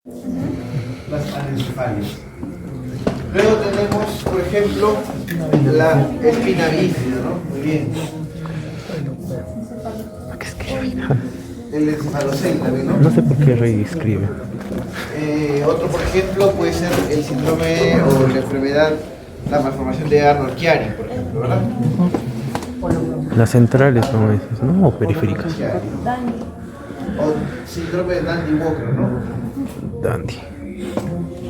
las anencefalias. Luego tenemos, por ejemplo, la espina bífida, ¿no? Muy bien. El encefalocele también, ¿no? No sé por qué reescribe. Otro, por ejemplo, puede ser el síndrome o la enfermedad, la malformación de Arnold-Chiari, por ejemplo, ¿verdad? Las centrales son esas, ¿no? O periféricas. O síndrome de Dandy-Walker, ¿no? Dandy.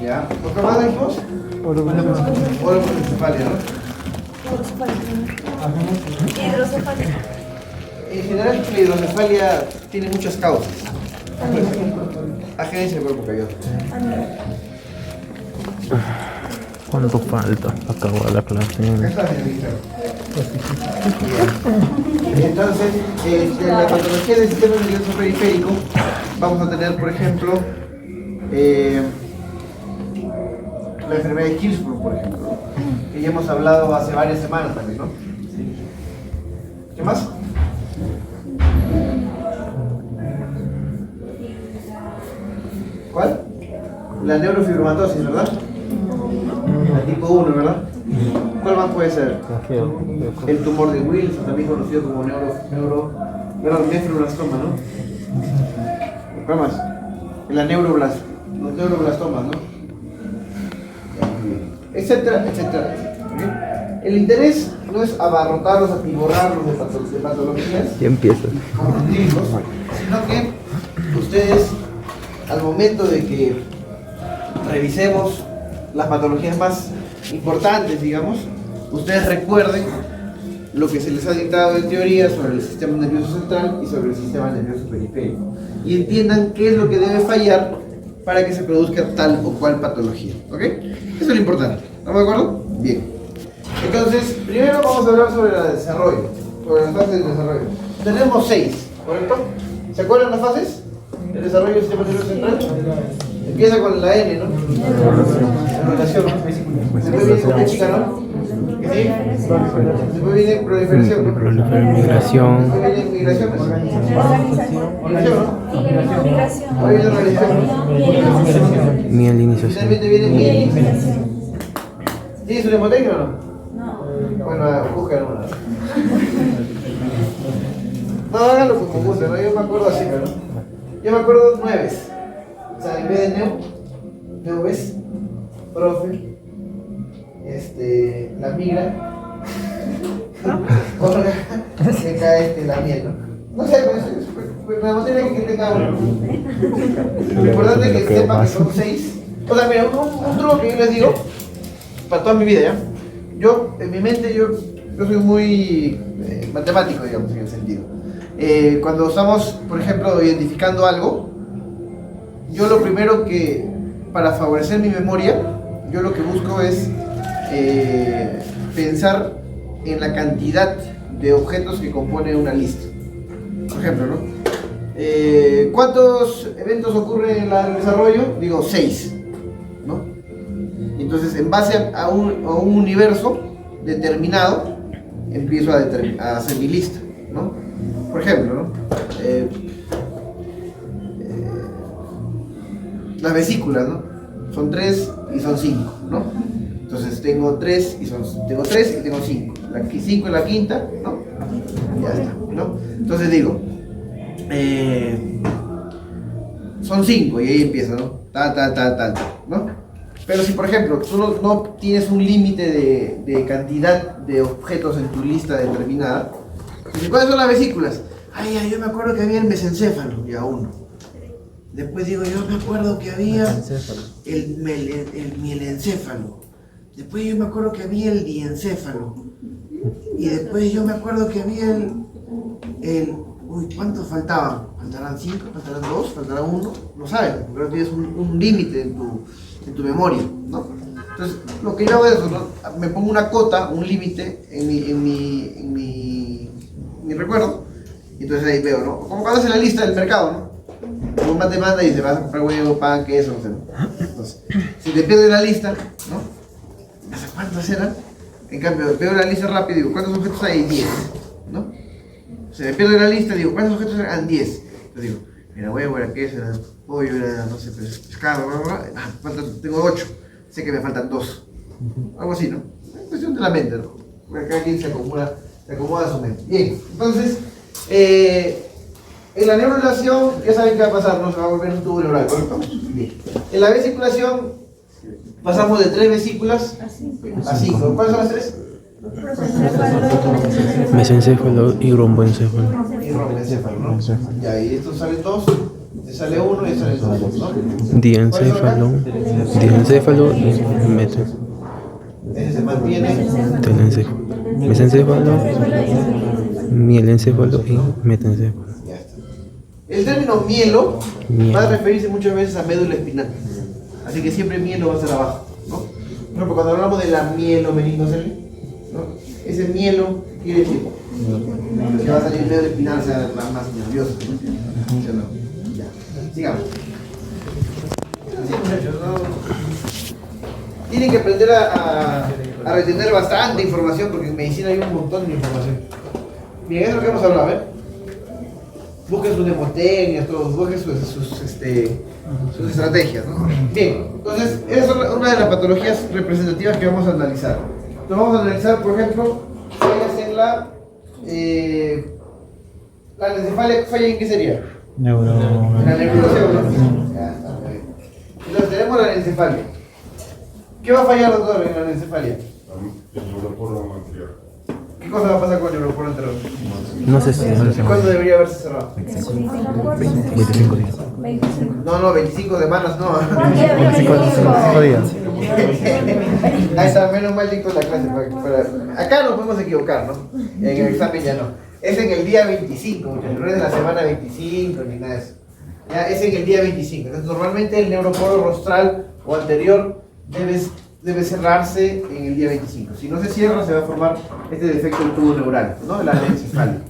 ¿Ya? ¿Otro más dijimos? Orocoencefalia, ¿no? Hidrocefalia. En general, la hidrocefalia tiene muchas causas. Agencia del cuerpo calloso. ¿Cuánto falta para acabar la clase? Acá está, señorita. Entonces, de la patología del sistema nervioso periférico, vamos a tener, por ejemplo, la enfermedad de Hirschsprung, por ejemplo, ¿no? Que ya hemos hablado hace varias semanas también, ¿no? ¿Qué más? ¿Cuál? La neurofibromatosis, ¿verdad? La tipo 1, ¿verdad? ¿Cuál más puede ser? El tumor de Wilson, también conocido como nefroblastoma, ¿no? ¿Cuál más? Los neuroblastomas, ¿no? Etcétera, etcétera, etcétera. El interés no es abarrotarlos, atiborrarlos de patologías Ya empieza. científicos, sino que ustedes, al momento de que revisemos las patologías más importantes, digamos, ustedes recuerden lo que se les ha dictado en teoría sobre el sistema nervioso central y sobre el sistema nervioso periférico y entiendan qué es lo que debe fallar para que se produzca tal o cual patología, ¿ok? Eso es lo importante, ¿estamos de acuerdo? Bien. Entonces, primero vamos a hablar sobre el desarrollo, sobre las fases del desarrollo. Tenemos 6, ¿correcto? ¿Se acuerdan las fases del desarrollo del sistema nervioso central? Empieza con la N, ¿no? Relación. Después viene con la chica, ¿no? ¿Sí? Después viene proliferación, ¿no? Proliferación, Después viene migraciones. Migración, ¿no? Migración. Después viene organización, ¿no? mielinización. Finalmente viene mielinización. ¿Tienes un hemoteca o no? Bueno, busca una. No, háganlo como gusten, ¿no? Yo me acuerdo así, ¿no? Yo me acuerdo 9. O sea, en vez de neubes, profe, la migra, orga, se cae la miel, ¿no? No sé, pues la materia que tenga uno. Lo importante es que sepan que son 6. O sea, mira, un truco que yo les digo, para toda mi vida, ¿ya? Yo, en mi mente, yo soy muy matemático, digamos, en el sentido. Cuando estamos, por ejemplo, identificando algo, yo lo primero que, para favorecer mi memoria, yo lo que busco es pensar en la cantidad de objetos que compone una lista. Por ejemplo, ¿no? ¿Cuántos eventos ocurren en el desarrollo? Digo 6, ¿no? Entonces, en base a un universo determinado, empiezo a hacer mi lista, ¿no? Por ejemplo, ¿no? Las vesículas, ¿no? Son 3 y son 5, ¿no? Entonces tengo 3 y tengo 5. La 5 es la quinta, ¿no? Ya está, ¿no? Entonces digo, son 5 y ahí empieza, ¿no? Tal, ¿no? Pero si, por ejemplo, tú no tienes un límite de cantidad de objetos en tu lista determinada, ¿cuáles son las vesículas? Ay, yo me acuerdo que había el mesencéfalo, ya 1. Después digo, yo me acuerdo que había el mielencéfalo. Después yo me acuerdo que había el diencéfalo. Y después yo me acuerdo que había uy, ¿cuántos faltaban? ¿Faltarán 5? ¿Faltarán 2? ¿Faltarán 1? No sabes, porque tienes un límite en tu memoria, ¿no? Entonces, lo que yo hago es eso, ¿no? Me pongo una cota, un límite en mi recuerdo. Y entonces ahí veo, ¿no? Como cuando haces la lista del mercado, ¿no? Como más te manda y dice, vas a comprar huevo, pan, queso, no sé. Entonces, si te pierdes la lista, ¿no? No sé cuántos eran. En cambio, veo la lista rápido y digo, ¿cuántos objetos hay? 10, ¿no? Se me pierde la lista, digo, ¿cuántos objetos eran? 10. Entonces digo, mira, huevo, era queso, era Hoy era, no sé, pescado, tengo 8, sé que me faltan 2. Algo así, ¿no? Es cuestión de la mente, ¿no? Porque cada quien se acomoda a su mente. Bien, entonces, en la neurulación, ya saben qué va a pasar, no se va a volver un tubo neural, ¿correcto? Bien. En la vesiculación, pasamos de 3 vesículas a 5. ¿Cuáles son las 3? Mesencéfalo y romboencéfalo. Y romboencéfalo, ¿no? Ya, y estos salen 2, te sale 1 y salen 2, ¿no? Diencéfalo y metencéfalo. Ese se mantiene. Telencéfalo. Mesencéfalo, mielencéfalo y metencéfalo. Ya está. El término mielo va a referirse muchas veces a médula espinal. Así que siempre mielo va a ser abajo, ¿no? Por ejemplo, cuando hablamos de la mielomeningocele, ¿no? Ese mielo quiere decir que va a salir médula espinal, o sea, más nervioso, ¿no? Ya. Sigamos. Sí, muchachos, ¿no? Tienen que aprender a retener bastante información porque en medicina hay un montón de información. Bien, eso es lo que hemos hablado, ¿eh? Busquen sus demotecnias, todos, busquen sus estrategias, ¿no? Bien, entonces, esa es una de las patologías representativas que vamos a analizar. Entonces, vamos a analizar, por ejemplo, fallas en la encefalia, ¿falla en qué sería? En la neurulación, ¿no? Ya, está bien. Entonces, tenemos la encefalia. ¿Qué va a fallar, doctor, en la encefalia? El neuroporo anterior. ¿Qué cosa va a pasar con el neuroporo anterior? No sé si. ¿Cuándo debería haberse cerrado? 25 días. No, 25 semanas, no. 25 días. Ahí está, menos mal dicto la clase. Acá nos podemos equivocar, ¿no? En el examen ya no. Es en el día 25, muchachos. No es en la semana 25 ni nada de eso. Ya, es en el día 25. Entonces, normalmente el neuroporo rostral o anterior debe cerrarse en el día 25. Si no se cierra, se va a formar este defecto del tubo neural, ¿no? La anencefalia.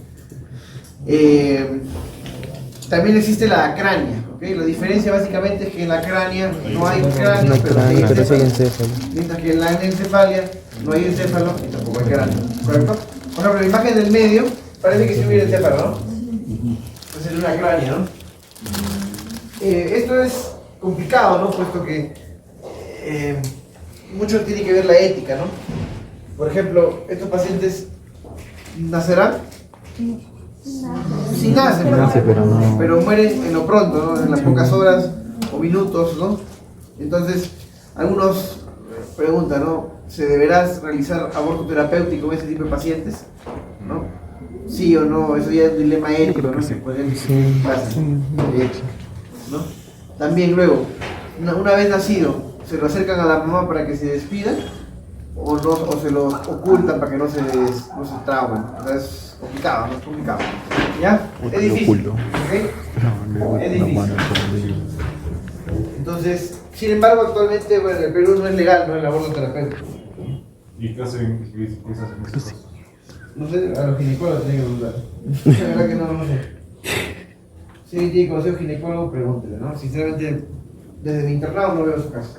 También existe la acrania, ¿ok? La diferencia básicamente es que en la acrania no hay cráneo, pero sí hay encéfalo. Mientras que en la anencefalia no hay encéfalo y tampoco hay cráneo, ¿correcto? Por ejemplo, la imagen del medio parece que sí hubiera encéfalo, ¿no? Entonces es una acrania, ¿no? Esto es complicado, ¿no? Puesto que mucho tiene que ver la ética, ¿no? Por ejemplo, estos pacientes nacerán. Sí nacen, pero mueren en lo pronto, ¿no? En las pocas horas o minutos, ¿no? Entonces, algunos preguntan, ¿no? ¿Se deberá realizar aborto terapéutico en ese tipo de pacientes? ¿No? Sí o no, eso ya es un dilema ético, ¿no? Se puede ¿no? También luego, una vez nacido, ¿se lo acercan a la mamá para que se despida? ¿O se lo ocultan para que no se traumen? O sea, es complicado, ¿no? Es complicado. ¿Ya? Es difícil. ¿Ok? Es difícil. Entonces, sin embargo, actualmente, bueno, en el Perú no es legal, ¿no? El aborto terapéutico. ¿Y qué hacen estos casos? No sé, a los ginecólogos tienen que preguntar. La verdad que no sé. Si alguien tiene consejo ginecólogo, pregúntele, ¿no? Sinceramente, desde mi internado no veo su caso.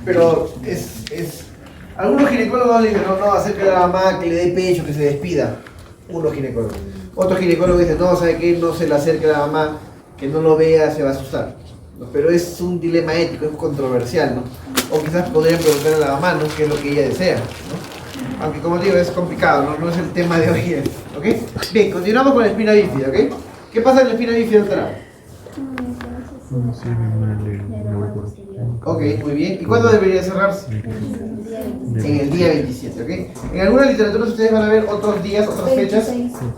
Pero algunos ginecólogos dicen, no, acerca de la mamá, que le dé pecho, que se despida. Unos ginecólogos. Otros ginecólogos dicen, no, sabe que no se le acerque a la mamá, que no lo vea, se va a asustar. ¿No? Pero es un dilema ético, es controversial, ¿no? O quizás podrían preguntar a la mamá, ¿no? ¿Qué es lo que ella desea? ¿No? Aunque como digo, es complicado, ¿no? No es el tema de hoy, ¿ok? Bien, continuamos con la espina bífida, ¿ok? ¿Qué pasa en la espina bífida, doctora? Ok, muy bien. ¿Y cuándo debería cerrarse? En el día 27, ¿ok? En algunas literaturas ustedes van a ver otros días, otras fechas.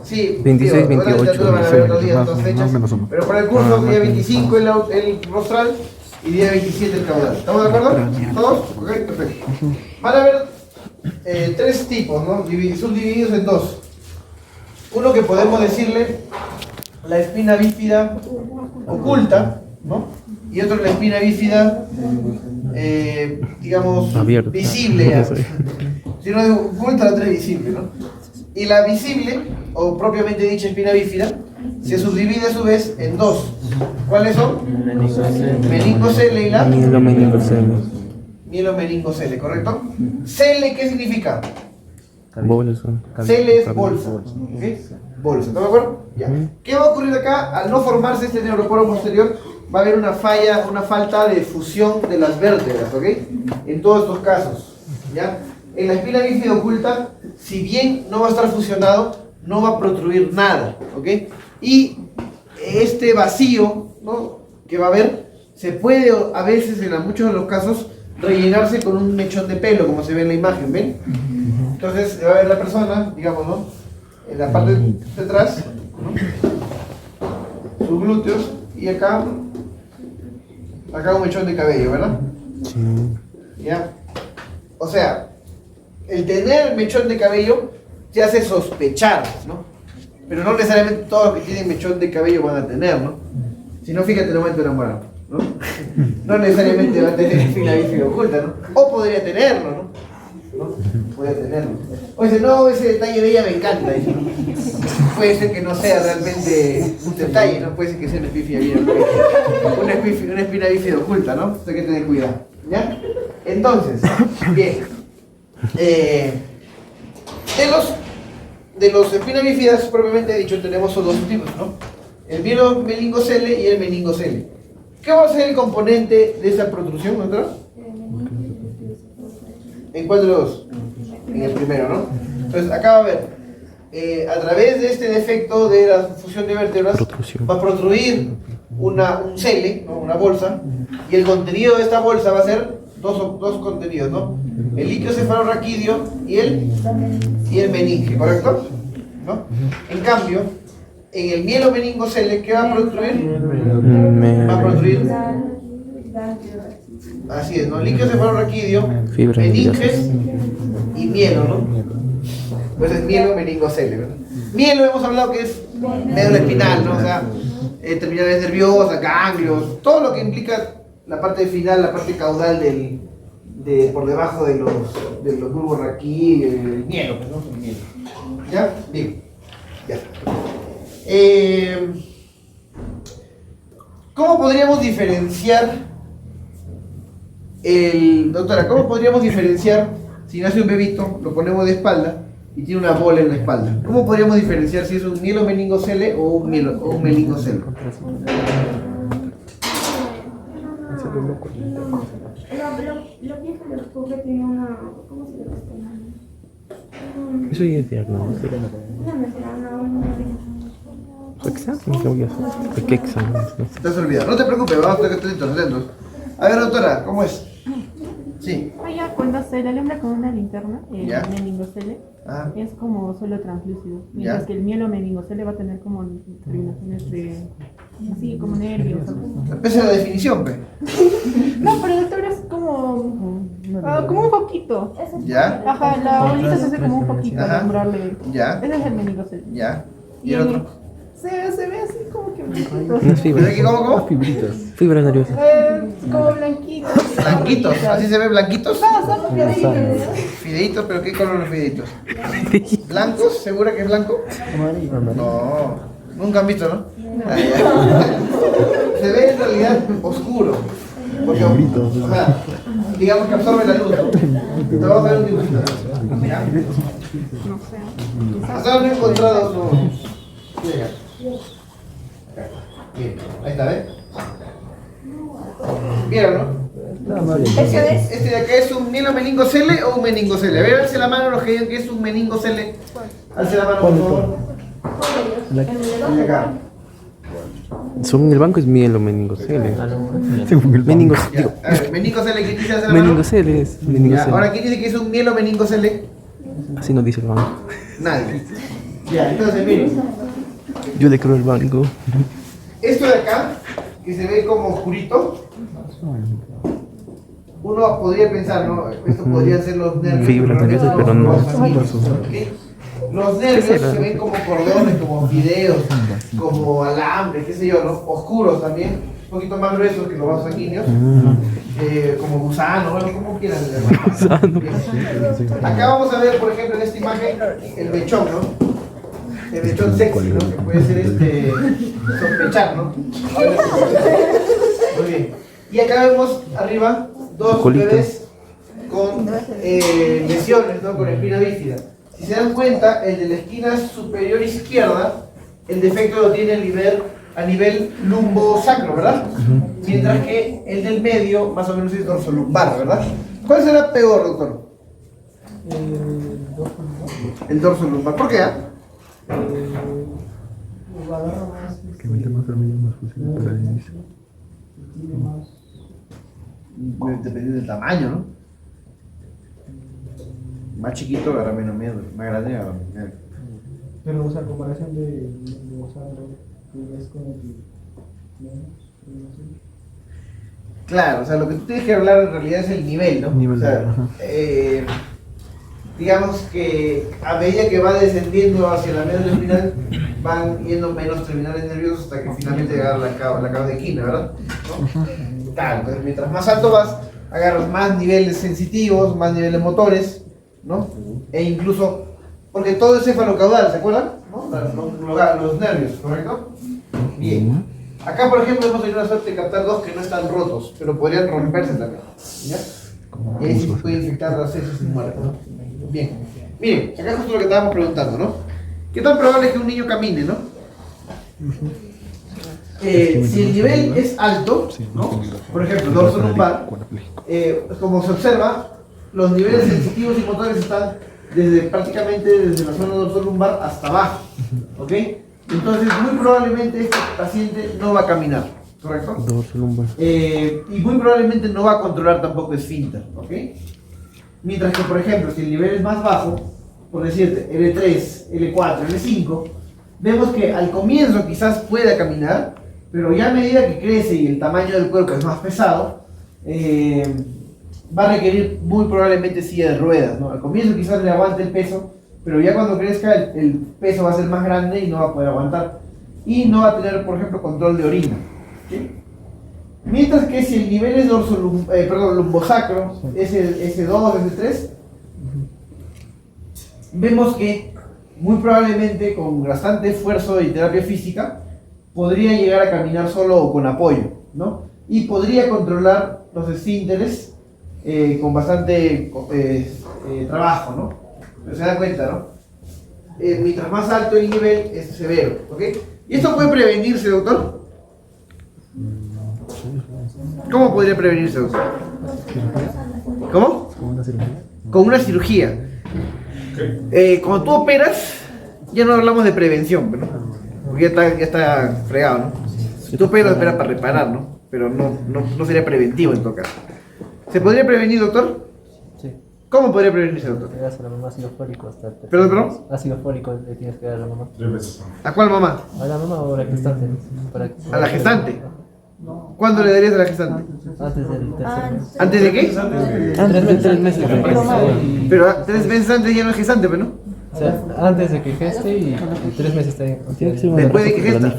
Sí, 26, 28, van a ver otros días, otras fechas. Pero para el curso, día 25 el rostral y día 27 el caudal. ¿Estamos de acuerdo? ¿Todos? Ok, perfecto. Van a ver 3 tipos, ¿no? Subdivididos en 2. Uno que podemos decirle la espina bífida oculta, ¿no? Y otro la espina bífida, digamos, abierta, visible. Si no digo oculta, la otra es visible, ¿no? Y la visible, o propiamente dicha espina bífida, se subdivide a su vez en 2. ¿Cuáles son? Meningocele y la mielomeningocele, ¿correcto? Cele, ¿qué significa? Bolsa. Cele es bolsa. ¿Okay? bolsa. ¿Estamos de acuerdo? Ya. ¿Qué va a ocurrir acá? Al no formarse este neuroporo posterior, va a haber una falla, una falta de fusión de las vértebras, ¿ok? En todos estos casos, ¿ya? En la espina bífida oculta, si bien no va a estar fusionado, no va a protruir nada, ¿ok? Y este vacío, ¿no?, que va a haber, se puede a veces, en muchos de los casos, rellenarse con un mechón de pelo, como se ve en la imagen, ¿ven? Entonces va a ver la persona, digamos, ¿no?, en la parte de atrás, ¿no?, sus glúteos, y acá un mechón de cabello, ¿verdad? Sí. ¿Ya? O sea, el tener mechón de cabello te hace sospechar, ¿no? Pero no necesariamente todos los que tienen mechón de cabello van a tener, ¿no? Si no, fíjate el momento enamorado, ¿no? No necesariamente va a tener espina bífida oculta, ¿no? O podría tenerlo, ¿no? Podría tenerlo. O dice, no, ese detalle de ella me encanta. Dice, ¿no? Puede ser que no sea realmente un detalle, ¿no? Puede ser que sea una espina bífida, una espina bífida oculta, ¿no? Entonces hay que tener cuidado, ¿ya? Entonces, bien. De los espinas bífidas, propiamente dicho, tenemos dos tipos, ¿no? El mielomeningocele y el meningocele. ¿Qué va a ser el componente de esa protrusión, doctora? ¿En cuál de los dos? En el primero, ¿no? Entonces, acá va a ver, a través de este defecto de la fusión de vértebras, va a protruir un cele, ¿no?, una bolsa, y el contenido de esta bolsa va a ser dos contenidos, ¿no? El líquido cefalorraquídeo y el meninge, ¿correcto? ¿No? En cambio, en el mielomeningocele, ¿qué va a protruir? Va a protruir, así es, ¿no? Líquido cefalorraquídeo, meninges y mielo, ¿no? Pues es mielomeningocele, ¿verdad? Mielo hemos hablado que es médula espinal, ¿no? O sea, terminales nerviosas, ganglios, todo lo que implica la parte final, la parte caudal por debajo de los bulbos raquídeos, el mielo, pues, ¿no? El mielo. ¿Ya? Bien. Ya. ¿Cómo podríamos diferenciar doctora, cómo podríamos diferenciar si nace un bebito, lo ponemos de espalda y tiene una bola en la espalda? ¿Cómo podríamos diferenciar si es un mielomeningocele o un meningocele? Lo que los cubre tiene una... ¿Cómo se llama? Eso ya es diagnóstico. ¿Qué examen? ¿Qué examen? Te has olvidado. No te preocupes, vamos a estar atentos. A ver, doctora, ¿cómo es? Sí. Cuando se le alumbra con una linterna, el ¿Ya? meningocele es como suelo translúcido, mientras ¿Ya? que el mielomeningocele va a tener como terminaciones de... así, como nervios. Esa es la definición, pe. No, pero doctor es como un poquito. ¿Ya? Ajá, la bolita se hace como un poquito Ajá. alumbrarle. ¿Ya? Ese es el meningocele. ¿Ya? ¿Y el otro? Se ve así como que blanquito. Unas fibras. ¿Pero aquí cómo? Fibras nerviosas. Como blanquito. Blanquitos, ¿así se ven blanquitos? No, son fideitos. Fideitos, ¿pero qué color los fideitos? ¿Blancos? ¿Segura que es blanco? No, nunca han visto, ¿no? Ah, ya. Se ve en realidad oscuro. Porque, o sea, digamos que absorbe la luz, ¿no? Te vamos a ver un dibujito. ¿Ya? No sé. Hasta ahora no he encontrado su... Bien, ahí está, ¿ves? ¿Vieron, no? Este de acá es un mielomeningocele o un meningocele. A ver, alce la mano los que digan que es un meningocele. Alce la mano, por favor. De acá. Según el banco es mielomeningocele. Meningocele. Ya, a ver, meningocele, ¿quién dice alce la mano? Meningocele es Ya, meningocele. ahora, ¿quién dice que es un mielomeningocele? Así nos dice el banco. Nadie. Ya, entonces, miren. Yo le creo al banco. Esto de acá, que se ve como oscurito, uno podría pensar, ¿no? Esto podrían ser los nervios. Fibras nerviosas, pero no. ¿Ok? Los nervios se ven como cordones, como fideos, como alambre, qué sé yo, ¿no? Oscuros también, un poquito más gruesos que los vasos sanguíneos, como gusano, bueno, como quieran llamarlo. Acá vamos a ver, por ejemplo, en esta imagen, el mechón, ¿no? El mechón sexy, ¿no? Que puede ser sospechar, ¿no? Muy bien. Y acá vemos arriba dos Colita. bebés con lesiones, ¿no? Con espina bífida. Si se dan cuenta, el de la esquina superior izquierda, el defecto lo tiene a nivel lumbosacro, ¿verdad? Mientras que el del medio, más o menos, es dorsolumbar, ¿verdad? ¿Cuál será peor, doctor? El dorsolumbar. ¿Por qué? Que mientras más familia, más fácil para el inicio. Dependiendo del tamaño, ¿no? Más chiquito agarra menos miedo, más grande agarra menos miedo. Pero, o sea, comparación de Gonzalo, es como que menos, no sé. Claro, o sea, lo que tú tienes que hablar en realidad es el nivel, ¿no? Nivel, O sea, ajá. digamos que a medida que va descendiendo hacia la médula espinal, van yendo menos terminales nerviosos hasta que finalmente agarra la cauda equina, ¿verdad? ¿No? Claro, entonces mientras más alto vas, agarras más niveles sensitivos, más niveles motores, ¿no? E incluso, porque todo es cefalocaudal, ¿se acuerdan? ¿No? Los nervios, ¿correcto? Bien. Acá, por ejemplo, hemos tenido la suerte de captar dos que no están rotos, pero podrían romperse también, ¿ya? Y ahí sí se puede infectar las heces y muerte, ¿no? Bien. Miren, acá justo lo que estábamos preguntando, ¿no? ¿Qué tan probable es que un niño camine, no? Si el nivel es alto, ¿no? Por ejemplo, dorso lumbar, como se observa, los niveles sensitivos y motores están prácticamente desde la zona dorso lumbar hasta abajo, ¿ok? Entonces, muy probablemente este paciente no va a caminar, ¿correcto? Y muy probablemente no va a controlar tampoco esfínter, ¿ok? Mientras que, por ejemplo, si el nivel es más bajo, por decirte, L3, L4, L5, vemos que al comienzo quizás pueda caminar, pero ya a medida que crece y el tamaño del cuerpo es más pesado, va a requerir muy probablemente silla de ruedas, ¿no? Al comienzo quizás le aguante el peso, pero ya cuando crezca el peso va a ser más grande y no va a poder aguantar. Y no va a tener, por ejemplo, control de orina, ¿sí? Mientras que si el nivel es lumbosacro, S2, S3, vemos que muy probablemente con bastante esfuerzo y terapia física podría llegar a caminar solo o con apoyo, ¿no? Y podría controlar los esfínteres con bastante trabajo, ¿no? Pero se da cuenta, ¿no? Mientras más alto el nivel es severo, ¿ok? ¿Y esto puede prevenirse, doctor? ¿Cómo podría prevenirse, doctor? ¿Cómo? Con una cirugía. Cuando tú operas, ya no hablamos de prevención, ¿no? Porque ya está fregado, ¿no? Si tú operas para reparar, ¿no? Pero no sería preventivo en todo caso. ¿Se podría prevenir, doctor? Sí. ¿Cómo podría prevenirse, doctor? Le das a la mamá ácido fólico hasta el ¿Perdón? ácido fólico le tienes que dar a la mamá. 3 veces. ¿A cuál mamá? ¿A la mamá o a la gestante? ¿A la gestante? ¿Cuándo le darías a la gestante? Antes del tercer mes. ¿Antes de qué? Antes de 3 meses. Pero 3 meses antes ya no es gestante, pero no. O sea, antes de que geste y 3 meses está bien. Después de que gesta.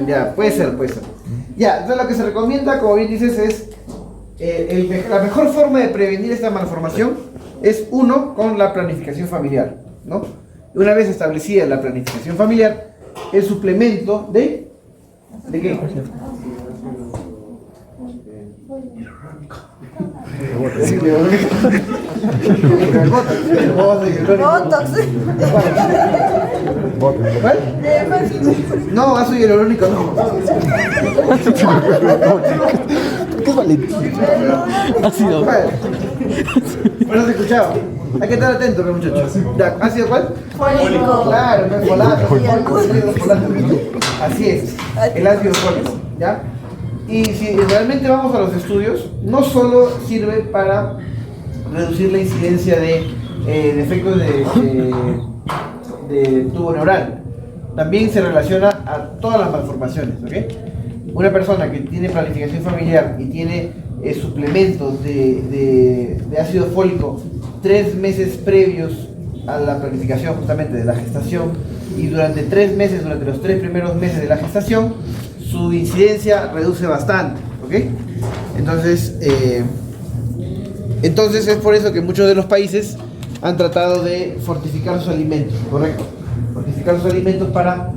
Ya, puede ser. Ya, entonces lo que se recomienda, como bien dices, es la mejor forma de prevenir esta malformación es uno con la planificación familiar, ¿no? Una vez establecida la planificación familiar, el suplemento ¿de qué? Sí, Botox. ¿Cuál? No, ácido hialurónico no. ¿Qué es Valentín? Ácido. Por eso se escuchaba. Hay que estar atento, muchachos. ¿Ácido cuál? Fólico. Claro, no es folato, así es, el ácido fólico, ¿ya? Y si realmente vamos a los estudios, no solo sirve para reducir la incidencia de defectos de tubo neural, también se relaciona a todas las malformaciones, ¿ok? Una persona que tiene planificación familiar y tiene suplementos de ácido fólico 3 meses previos a la planificación justamente de la gestación y durante 3 meses, durante los 3 primeros meses de la gestación, su incidencia reduce bastante, ¿ok? Entonces es por eso que muchos de los países han tratado de fortificar sus alimentos, ¿correcto? Fortificar sus alimentos para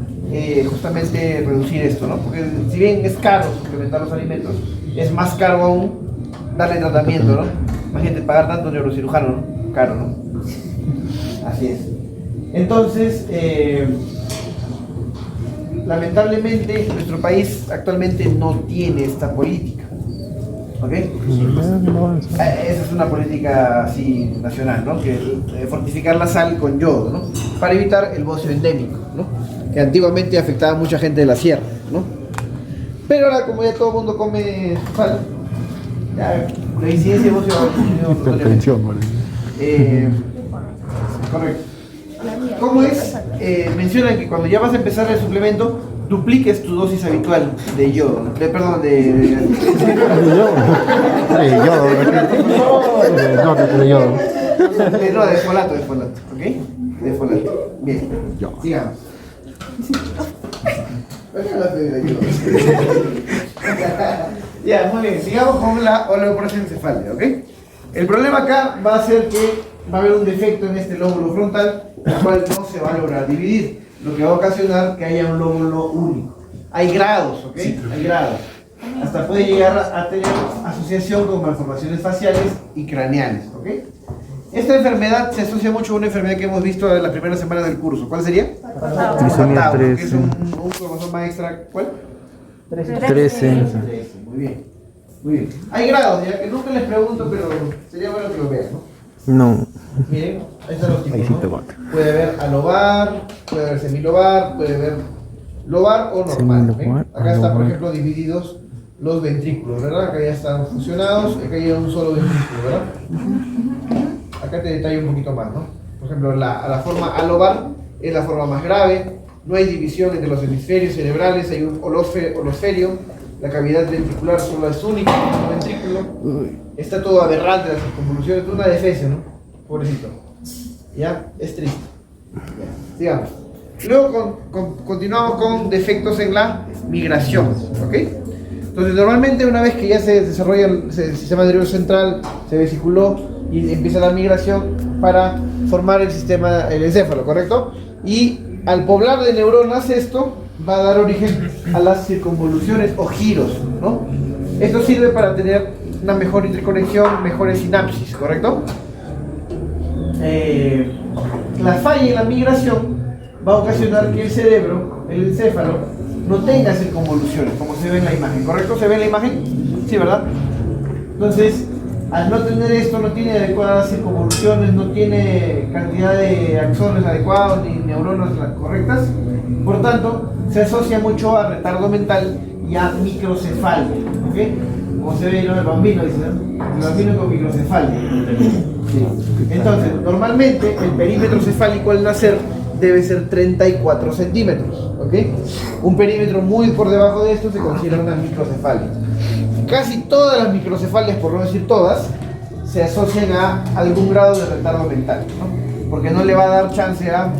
justamente reducir esto, ¿no? Porque si bien es caro suplementar los alimentos, es más caro aún darle tratamiento, ¿no? Imagínate pagar tanto neurocirujano, ¿no? caro, ¿no? Así es. Entonces, lamentablemente, nuestro país actualmente no tiene esta política. ¿Ok? Esa es una política así nacional, ¿no? Que fortificar la sal con yodo, ¿no? Para evitar el bocio endémico, ¿no? Que antiguamente afectaba a mucha gente de la sierra, ¿no? Pero ahora, como ya todo el mundo come sal, ya la incidencia de bocio ha disminuido notoriamente. Correcto. ¿Cómo es? Mencionan que cuando ya vas a empezar el suplemento, dupliques tu dosis habitual de yodo, perdón, de folato, ¿ok? De folato. Bien, sigamos. Ya, muy bien, sigamos con la oleoprosencefalia, ¿ok? El problema acá va a ser que va a haber un defecto en este lóbulo frontal, el cual no se va a lograr dividir, lo que va a ocasionar que haya un lóbulo único. Hay grados, ¿ok? Hay grados. Hasta puede llegar a tener asociación con malformaciones faciales y craneales, ¿ok? Esta enfermedad se asocia mucho a una enfermedad que hemos visto en las primeras semanas del curso. ¿Cuál sería? Trisomía 13. Que es un cromosoma extra. ¿Cuál? 13. Muy bien. Muy bien. Hay grados, ya que nunca les pregunto, pero sería bueno que lo vean, ¿no? No. Miren, ahí están los tipos, Ahí sí ¿no? te bota. Puede haber alobar, puede haber semilobar, puede haber lobar o normal. Semilobar, Acá están, por alobar. ejemplo, divididos los ventrículos, ¿verdad? Acá ya están fusionados, acá hay un solo ventrículo, ¿verdad? Acá te detallo un poquito más, ¿no? Por ejemplo, la forma alobar es la forma más grave, no hay división entre los hemisferios cerebrales, hay un holosferio, la cavidad ventricular solo es única, un ventrículo, está todo aberrante, las convoluciones, es una defecio, ¿no? Pobrecito. ¿Ya? Es triste. Ya. Sigamos. Luego continuamos con defectos en la migración, ¿ok? Entonces, normalmente una vez que ya se desarrolla el sistema nervioso central, se vesiculó y empieza la migración para formar el encéfalo, ¿correcto? Y al poblar de neuronas esto va a dar origen a las circunvoluciones o giros, ¿no? Esto sirve para tener una mejor interconexión, mejores sinapsis, ¿correcto? La falla en la migración va a ocasionar que el cerebro, el encéfalo, no tenga circunvoluciones, como se ve en la imagen, ¿correcto? ¿Se ve en la imagen? Sí, ¿verdad? Entonces, al no tener esto, no tiene adecuadas circunvoluciones, no tiene cantidad de axones adecuados ni neuronas correctas, por tanto, se asocia mucho a retardo mental y a microcefalia, ¿ok? Como se ve en el bambino, dice, ¿no? El bambino con microcefalia. Sí. Entonces, normalmente el perímetro cefálico al nacer debe ser 34 centímetros, ¿ok? Un perímetro muy por debajo de esto se considera una microcefalia. Casi todas las microcefalias, por no decir todas, se asocian a algún grado de retardo mental, ¿no? Porque no le va a dar chance a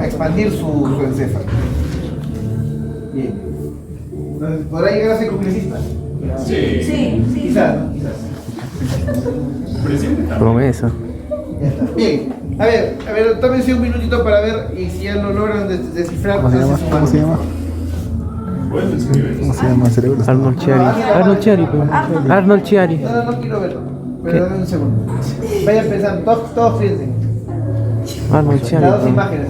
expandir su encéfalo. Bien. Entonces, ¿podrá llegar a ser congresista? Sí. Quizás, ¿no? Quizás. Promesa. Ya está. Bien. A ver, tómense un minutito para ver y si ya lo logran descifrar. ¿Cómo se llama? ¿Cómo se llama? Pueden escribir. ¿Cómo se llama el cerebro? Arnold Chiari. Arnold Chiari, pues. Arnold Chiari. No quiero verlo. Pero dame un segundo. Vayan pensando, todos piensen. Arnold Chiari. Las dos imágenes.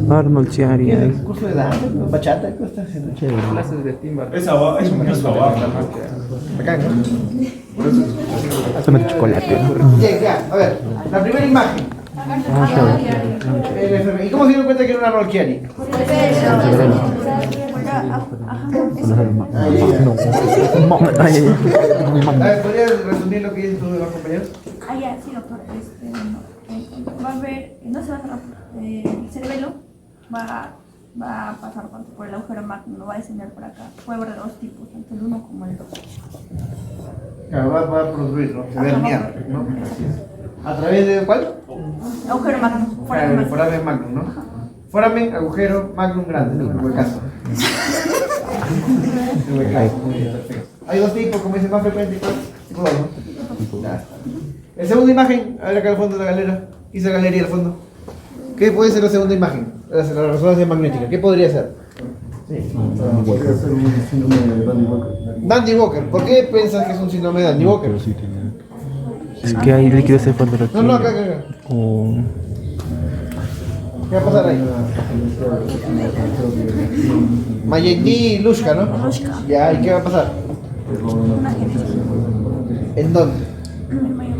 Arnold Chiari. ¿Qué es el curso de danza? ¿Bachata? ¿Qué estás haciendo? Clases de timba. Es un poquito abajo. Acá, ¿no? Hazme chocolate. Bien, ya, a ver. La primera imagen. ¿Y cómo se dieron cuenta que era una Arnold Chiari? A ver, ¿podrías resumir lo que dice tu compañero? Ah, ya, sí, doctor. Va a haber, no se va a cerrar, el cerebelo va a pasar por el agujero magno, lo va a descender por acá. Puede haber de dos tipos, tanto el 1 como el 2. Claro, va a producir, ¿no? Se va a herniar, ¿no? ¿A través de cuál? Agujero magno, Claro, el foramen magnum, ¿no? Foramen, agujero, magnum grande, ¿no? El huecazo. El huecazo, muy bien, perfecto. Hay dos tipos, como dice, más frecuente, tipo 2, ¿no? Ya está. La segunda imagen, a ver acá al fondo de la galera. Hice galería al fondo. ¿Qué puede ser la segunda imagen? La resonancia magnética. ¿Qué podría ser? Sí. Dandy Walker. ¿Por qué piensas que es un síndrome de Dandy Walker? Es que hay líquido cefalorraquídeo. No, no, acá. O... ¿Qué va a pasar ahí? Mayendi Lushka, ¿no? Lushka. Ya, ¿y qué va a pasar? Una genesis. ¿En dónde? En el mayor.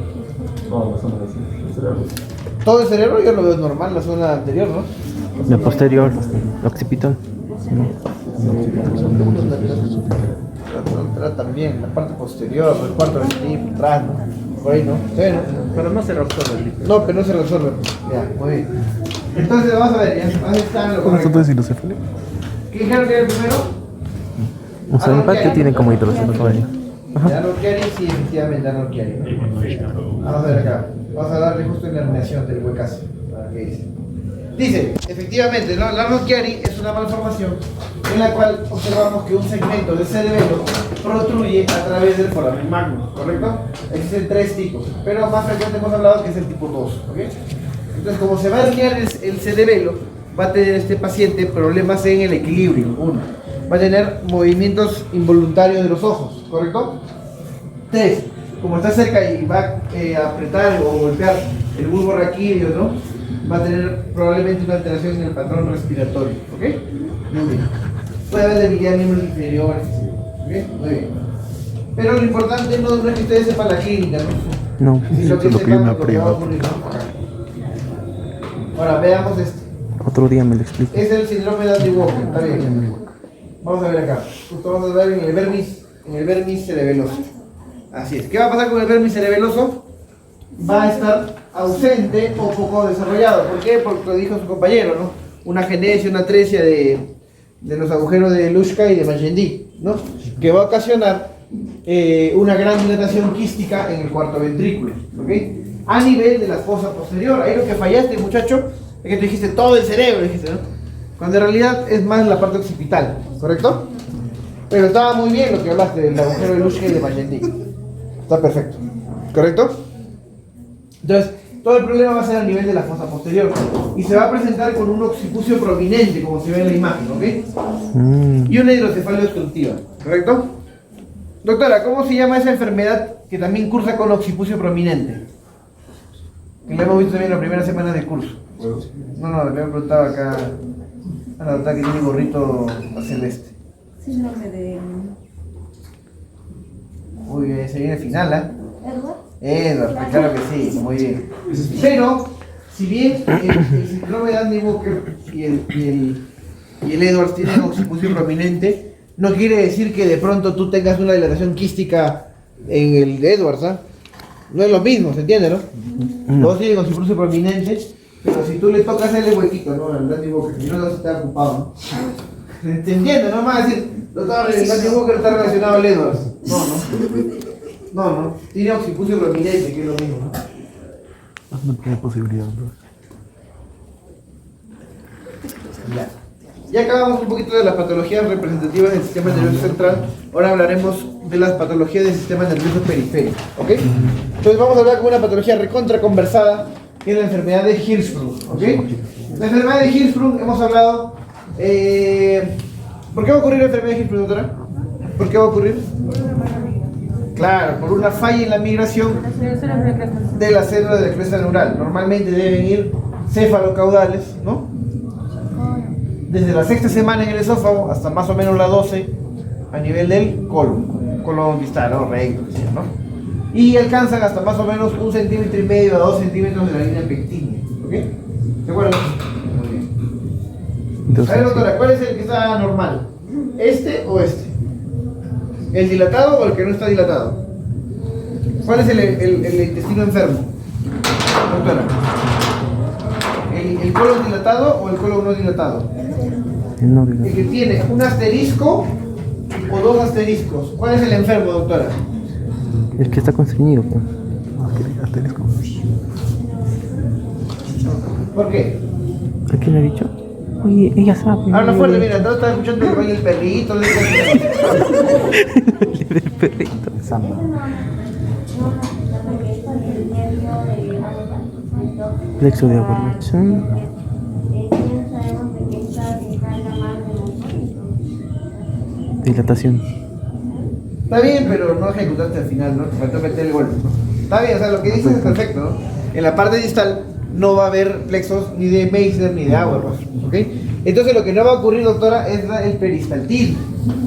Todo el cerebro yo lo veo normal, la zona anterior, ¿no? La posterior, occipital. Pero también, la parte posterior, el cuarto ventricular, atrás, ¿no? Por ahí, ¿no? Sí, ¿no? Pero no se reabsorbe el líquido. No, pero no se resuelve. Ya, muy bien. Entonces vamos a ver, ya, ahí está lo ¿Cómo correcto. está decir cefalea? ¿Qué dijeron que era el primero? O sea, el patio tiene como hidrocefalea. Arnold Chiari, sí, efectivamente, Arnold Chiari. Vamos a ver acá. Vamos a darle justo en la herniación del huecazo. A ver qué dice. Dice, efectivamente, ¿no? La Arnold Chiari es una malformación en la cual observamos que un segmento del cerebelo protruye a través del foramen magnum, ¿correcto? Existen 3 tipos, pero más frecuente hemos hablado que es el tipo 2, ¿ok? Entonces, como se va a herniar el cerebelo, va a tener este paciente problemas en el equilibrio, uno. Va a tener movimientos involuntarios de los ojos, ¿correcto? 3. Como está cerca y va a apretar o golpear el bulbo raquídeo, ¿no? Va a tener probablemente una alteración en el patrón respiratorio, ¿ok? Muy bien. Puede haber debilidad en miembros inferiores, ¿ok? Muy bien. Pero lo importante no es que ustedes sepan la clínica, ¿no? No, Sino que Eso lo pide sepan una lo que prueba. va a ocurrir, ¿no? Ahora, veamos esto. otro día me lo explico. Es el síndrome de Andy Walker, está bien. Vamos a ver acá. Justo vamos a ver en el vermis cerebeloso. Así es. ¿Qué va a pasar con el vermis cerebeloso? Va a estar ausente o poco desarrollado. ¿Por qué? Porque lo dijo su compañero, ¿no? Una genesia, una atresia de los agujeros de Lushka y de Magendie, ¿no? Que va a ocasionar una gran dilatación quística en el cuarto ventrículo, ¿ok? A nivel de la fosa posterior. Ahí lo que fallaste, muchacho, es que tú dijiste todo el cerebro, dijiste, ¿no? Cuando en realidad es más la parte occipital, ¿correcto? Pero estaba muy bien lo que hablaste del agujero de Lushka y de Magendie. Está perfecto, ¿correcto? Entonces, todo el problema va a ser a nivel de la fosa posterior y se va a presentar con un occipucio prominente, como se ve en la imagen, ¿ok? Y una hidrocefalia obstructiva, ¿correcto? Doctora, ¿cómo se llama esa enfermedad que también cursa con occipucio prominente? Que la hemos visto también en las primeras semanas de curso. No, le había preguntado acá a la doctora que tiene gorrito celeste. Síndrome de Muy bien, se viene el final, ¿eh? Edward. Claro que sí, muy bien. Pero, si bien el síndrome de Andy Walker y el Edwards tienen occipucio prominente, no quiere decir que de pronto tú tengas una dilatación quística en el Edwards, ¿ah? No es lo mismo, ¿se entiende, no? Los dos tienen occipucio prominente, pero si tú le tocas el huequito, ¿no? Al Andy Walker, si no lo está ocupado, ¿no? ¿Se entiende? No más decir, doctor, el Andy Walker está relacionado al Edwards. No, tiene occipucio prominente, que es lo mismo, ¿no? No tiene posibilidad, bro. Ya acabamos un poquito de las patologías representativas del sistema nervioso central. Ahora hablaremos de las patologías del sistema nervioso periférico, ¿ok? Entonces vamos a hablar con una patología recontra conversada, que es la enfermedad de Hirschsprung, ¿ok? La enfermedad de Hirschsprung, hemos hablado... ¿Por qué va a ocurrir la enfermedad de Hirschsprung, doctora? ¿Por qué va a ocurrir? Claro, por una falla en la migración de las células de la cresta neural. Normalmente deben ir cefalocaudales, ¿no? Desde la 6ª semana en el esófago hasta más o menos la 12 a nivel del colon distal o recto, ¿no? Y alcanzan hasta más o menos 1,5 centímetros a 2 centímetros de la línea pectínea, ¿ok? ¿De acuerdo? Muy bien. A ver, doctora, ¿cuál es el que está normal? ¿Este o este? ¿El dilatado o el que no está dilatado? ¿Cuál es el intestino enfermo? Doctora. ¿El colon dilatado o el colon no dilatado? No, El que tiene un asterisco o 2 asteriscos. ¿Cuál es el enfermo, doctora? el que está constreñido. Pues. Asterisco. ¿Por qué? ¿A quién le ha dicho? Oye, ella sabe. Habla fuerte, mira, todos están escuchando el baile del perrito. Del perrito. Samba. Plexo de Abermachán. Dilatación. Está bien, pero no ejecutaste al final, ¿no? Te faltó meter el golpe, ¿no? Está bien, o sea, lo que dices es perfecto, ¿no? En la parte distal no va a haber plexos ni de Meissner ni de Auerbach, ¿ok? Entonces lo que no va a ocurrir, doctora, es el peristaltismo,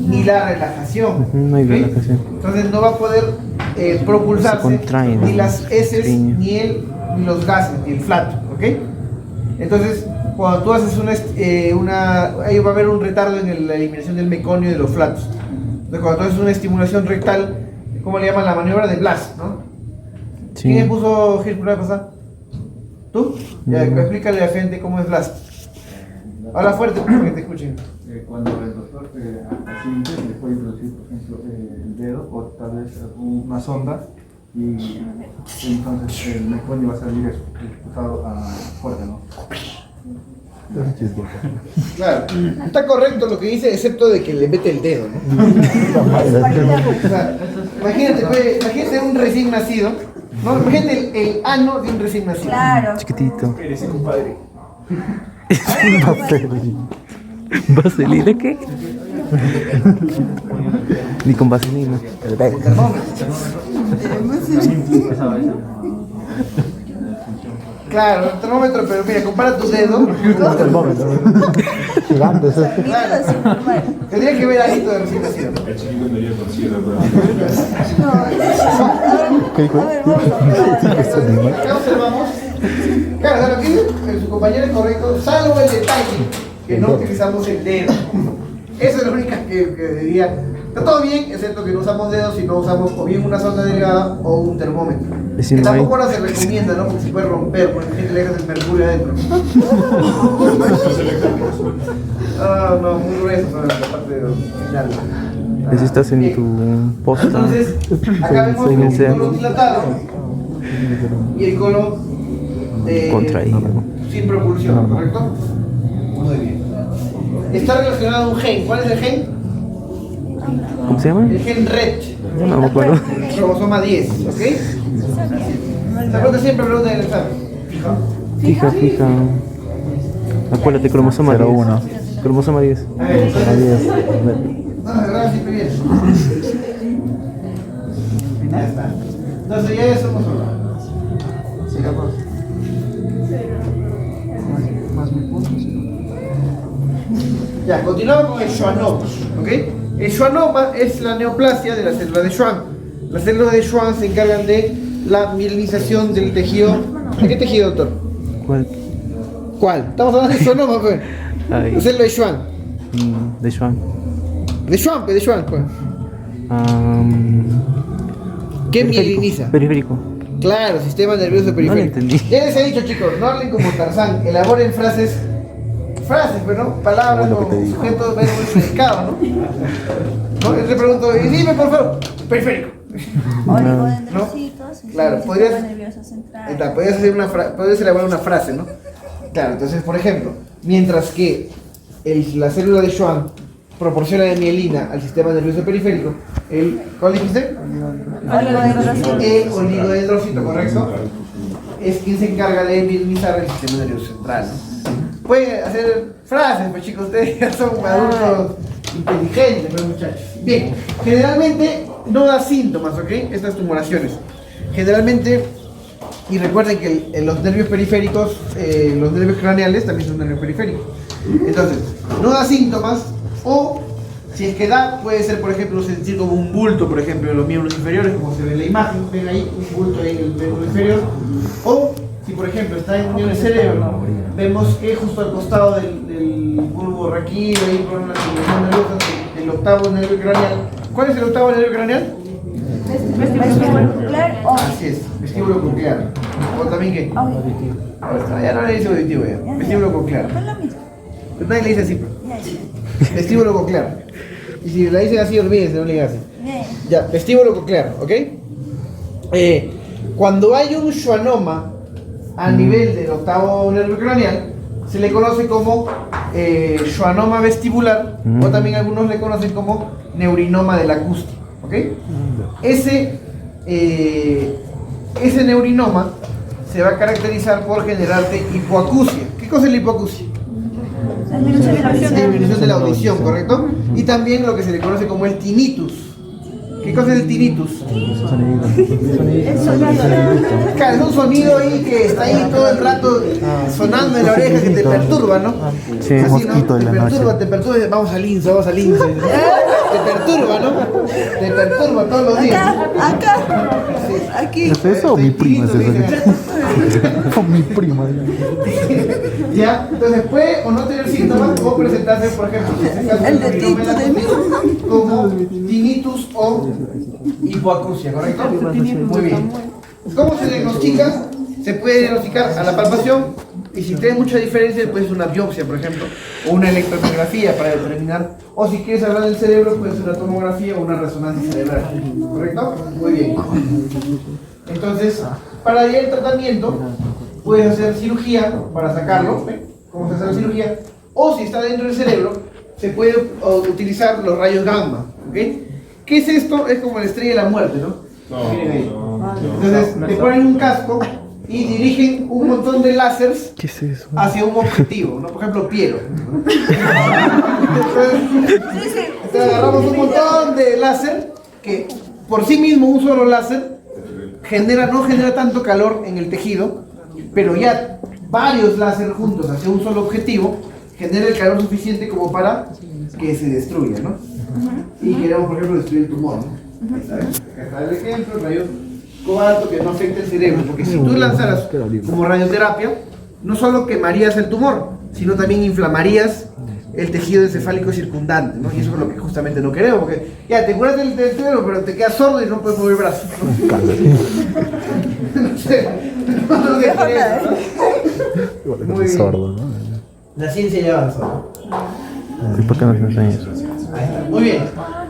ni la relajación. No hay ¿ok? relajación. Entonces no va a poder propulsarse Se contraen, ni las heces, riña. ni los gases, ni el flato, ¿ok? Entonces, cuando tú haces ahí va a haber un retardo en la eliminación del meconio y de los flatos. Entonces, cuando tú haces una estimulación rectal, ¿cómo le llaman? La maniobra de Blas, ¿no? Sí. ¿Quién puso Gil por la pasada? ¿Tú? Ya, No. explícale a la gente cómo es Blas. Habla fuerte para que te escuchen. Cuando el doctor al paciente le puede introducir, por ejemplo, el dedo o tal vez una sonda y entonces el meconio va a salir expulsado fuerte, ¿no? Claro, está correcto lo que dice, excepto de que le mete el dedo, ¿no? O sea, imagínate un recién nacido, ¿no? Imagínate el ano de un recién nacido. Claro. Chiquitito. Eres el compadre. ¿Vaselina qué? Ni con vaselina. Claro, el termómetro, pero mira, compara tu dedo. Gigante, eso. Claro. Tendría que ver a esto de recién nacido. El chiquito andaría con cielo, ¿Qué dijo? Acá observamos. Claro, o sea, lo que dice su compañero es correcto, salvo el detalle, que no utilizamos el dedo. Esa es la única que diría. Está todo bien, excepto que no usamos dedos, sino usamos o bien una sonda delgada o un termómetro. Y si Que no hay- tampoco ahora se recomienda, ¿no? Porque se puede romper, porque la gente le deja el mercurio adentro. No, muy grueso sobre la parte final. Si estás en tu posta. Entonces, acá vemos en el el centro. colon dilatado y el colon Contraído. sin propulsión, ¿correcto? Muy bien. Está relacionado a un gen. ¿Cuál es el gen? ¿Cómo se llama? El gen RET, No me acuerdo. cromosoma 10, ¿ok? ¿Se acuerda siempre pregunta en el examen? Fija. Acuérdate, cromosoma 10. 01. Cromosoma 10. A ver, entonces, 10. no, la verdad siempre bien. Ya está. Entonces ya somos uno. Sigamos. Ya, continuamos con el schwannoma, ¿ok? El schwannoma es la neoplasia de la célula de Schwann. Las células de Schwann se encargan de la mielinización del tejido. ¿De qué tejido, doctor? ¿Cuál? ¿Cuál? Estamos hablando de schwannoma, pues. Ay, La célula de Schwann. de Schwann. De Schwann, pues, de Schwann, pues. ¿Qué Periférico. mieliniza? Periférico. Claro, sistema nervioso periférico. No lo entendí. Ya les he dicho, chicos, no hablen como Tarzán, elaboren frases, pues, ¿no? Palabras Lo que o te digo. sujetos verbos pescado, ¿no? ¿No? Yo te pregunto, y dime, por favor, periférico. Oligodendrocitos, Claro, sistema podrías- nervioso central. Está, podrías elaborar una frase, ¿no? Claro, entonces, por ejemplo, mientras que la célula de Schwann proporciona de mielina al sistema nervioso periférico, ¿cuál dijiste? Oligodendrocitos. El oligodendrocito, ¿correcto? Es quien se encarga de mielinizar el sistema nervioso central, ¿no? Pueden hacer frases, pues chicos, ustedes ya son adultos inteligentes, ¿no, muchachos? Bien, generalmente no da síntomas, ¿ok? Estas tumoraciones. Generalmente, y recuerden que los nervios periféricos, los nervios craneales también son nervios periféricos. Entonces, no da síntomas, o si es que da, puede ser, por ejemplo, sentir como un bulto, por ejemplo, en los miembros inferiores, como se ve en la imagen, ven ahí un bulto ahí en el miembro inferior, o si, por ejemplo, está en el cerebro, vemos que justo al costado del bulbo raquídeo, ahí con una circulación nerviosa, el octavo nervio craneal. ¿Cuál es el octavo nervio craneal? Vestíbulo coclear o Así es, vestíbulo coclear. ¿O también qué? auditivo. Ahora está, ya no le dice auditivo ya, vestíbulo coclear. Es lo mismo. Pero nadie le dice así, pues. Ya, ya. Vestíbulo coclear. Y si la dicen así, olvídense, no le digan así. Bien. Ya, vestíbulo coclear, ¿ok? Cuando hay un schwannoma a nivel del octavo nervio craneal, se le conoce como schwannoma vestibular, o también algunos le conocen como neurinoma del acústico, ¿ok? Ese neurinoma se va a caracterizar por generarte hipoacusia. ¿Qué cosa es la hipoacusia? Disminución de la visión. Disminución de la audición, ¿correcto? Y también lo que se le conoce como el tinnitus. ¿Qué cosa es el tinnitus? Sonidito. Claro, es un sonido ahí que está ahí todo el rato sonando en la oreja que te perturba, ¿no? Sí. Así, Mosquito de la te perturba, vamos al lince. Te perturba, ¿no? Te perturba todos los días. Aquí. ¿Es eso o mi prima? ¿Es Tinnitus, eso? O mi prima. Ya, entonces puede o no tener síntomas o presentarse, por ejemplo, en este caso, como tinnitus o hipoacusia, ¿correcto? Muy bien. ¿Cómo se diagnostica? Se puede diagnosticar a la palpación y si tiene mucha diferencia, pues una biopsia, por ejemplo, o una electromiografía para determinar, o si quieres hablar del cerebro, puede ser una tomografía o una resonancia cerebral, ¿correcto? Muy bien. Entonces, para el tratamiento, puedes hacer cirugía para sacarlo, ¿eh? ¿Cómo se hace la cirugía? O si está dentro del cerebro, se puede utilizar los rayos gamma, ¿ok? ¿Qué es esto? Es como la estrella de la muerte, ¿no? Miren ahí. Entonces, te ponen un casco y dirigen un montón de láseres ¿Qué es eso? hacia un objetivo, ¿no? Por ejemplo, Piero, ¿no? Entonces, agarramos un montón de láser que por sí mismo un solo láser no genera tanto calor en el tejido, pero ya varios láser juntos hacia un solo objetivo genera el calor suficiente como para que se destruya, ¿no? Y queremos, por ejemplo, destruir el tumor, ¿no? ¿Sabes? Acá está el ejemplo, rayo cobalto que no afecta el cerebro, porque si tú lanzaras como radioterapia, no solo quemarías el tumor, sino también inflamarías el tejido encefálico circundante, ¿no? Y eso es lo que justamente no queremos, porque ya te curas del cerebro, pero te quedas sordo y no puedes mover brazos, ¿no? No sé, no sé qué es, ¿no? Muy bien. Sordo, ¿no? La ciencia ya avanzó, ¿no? ¿Y por qué no se enseña eso? Ahí está. Muy bien.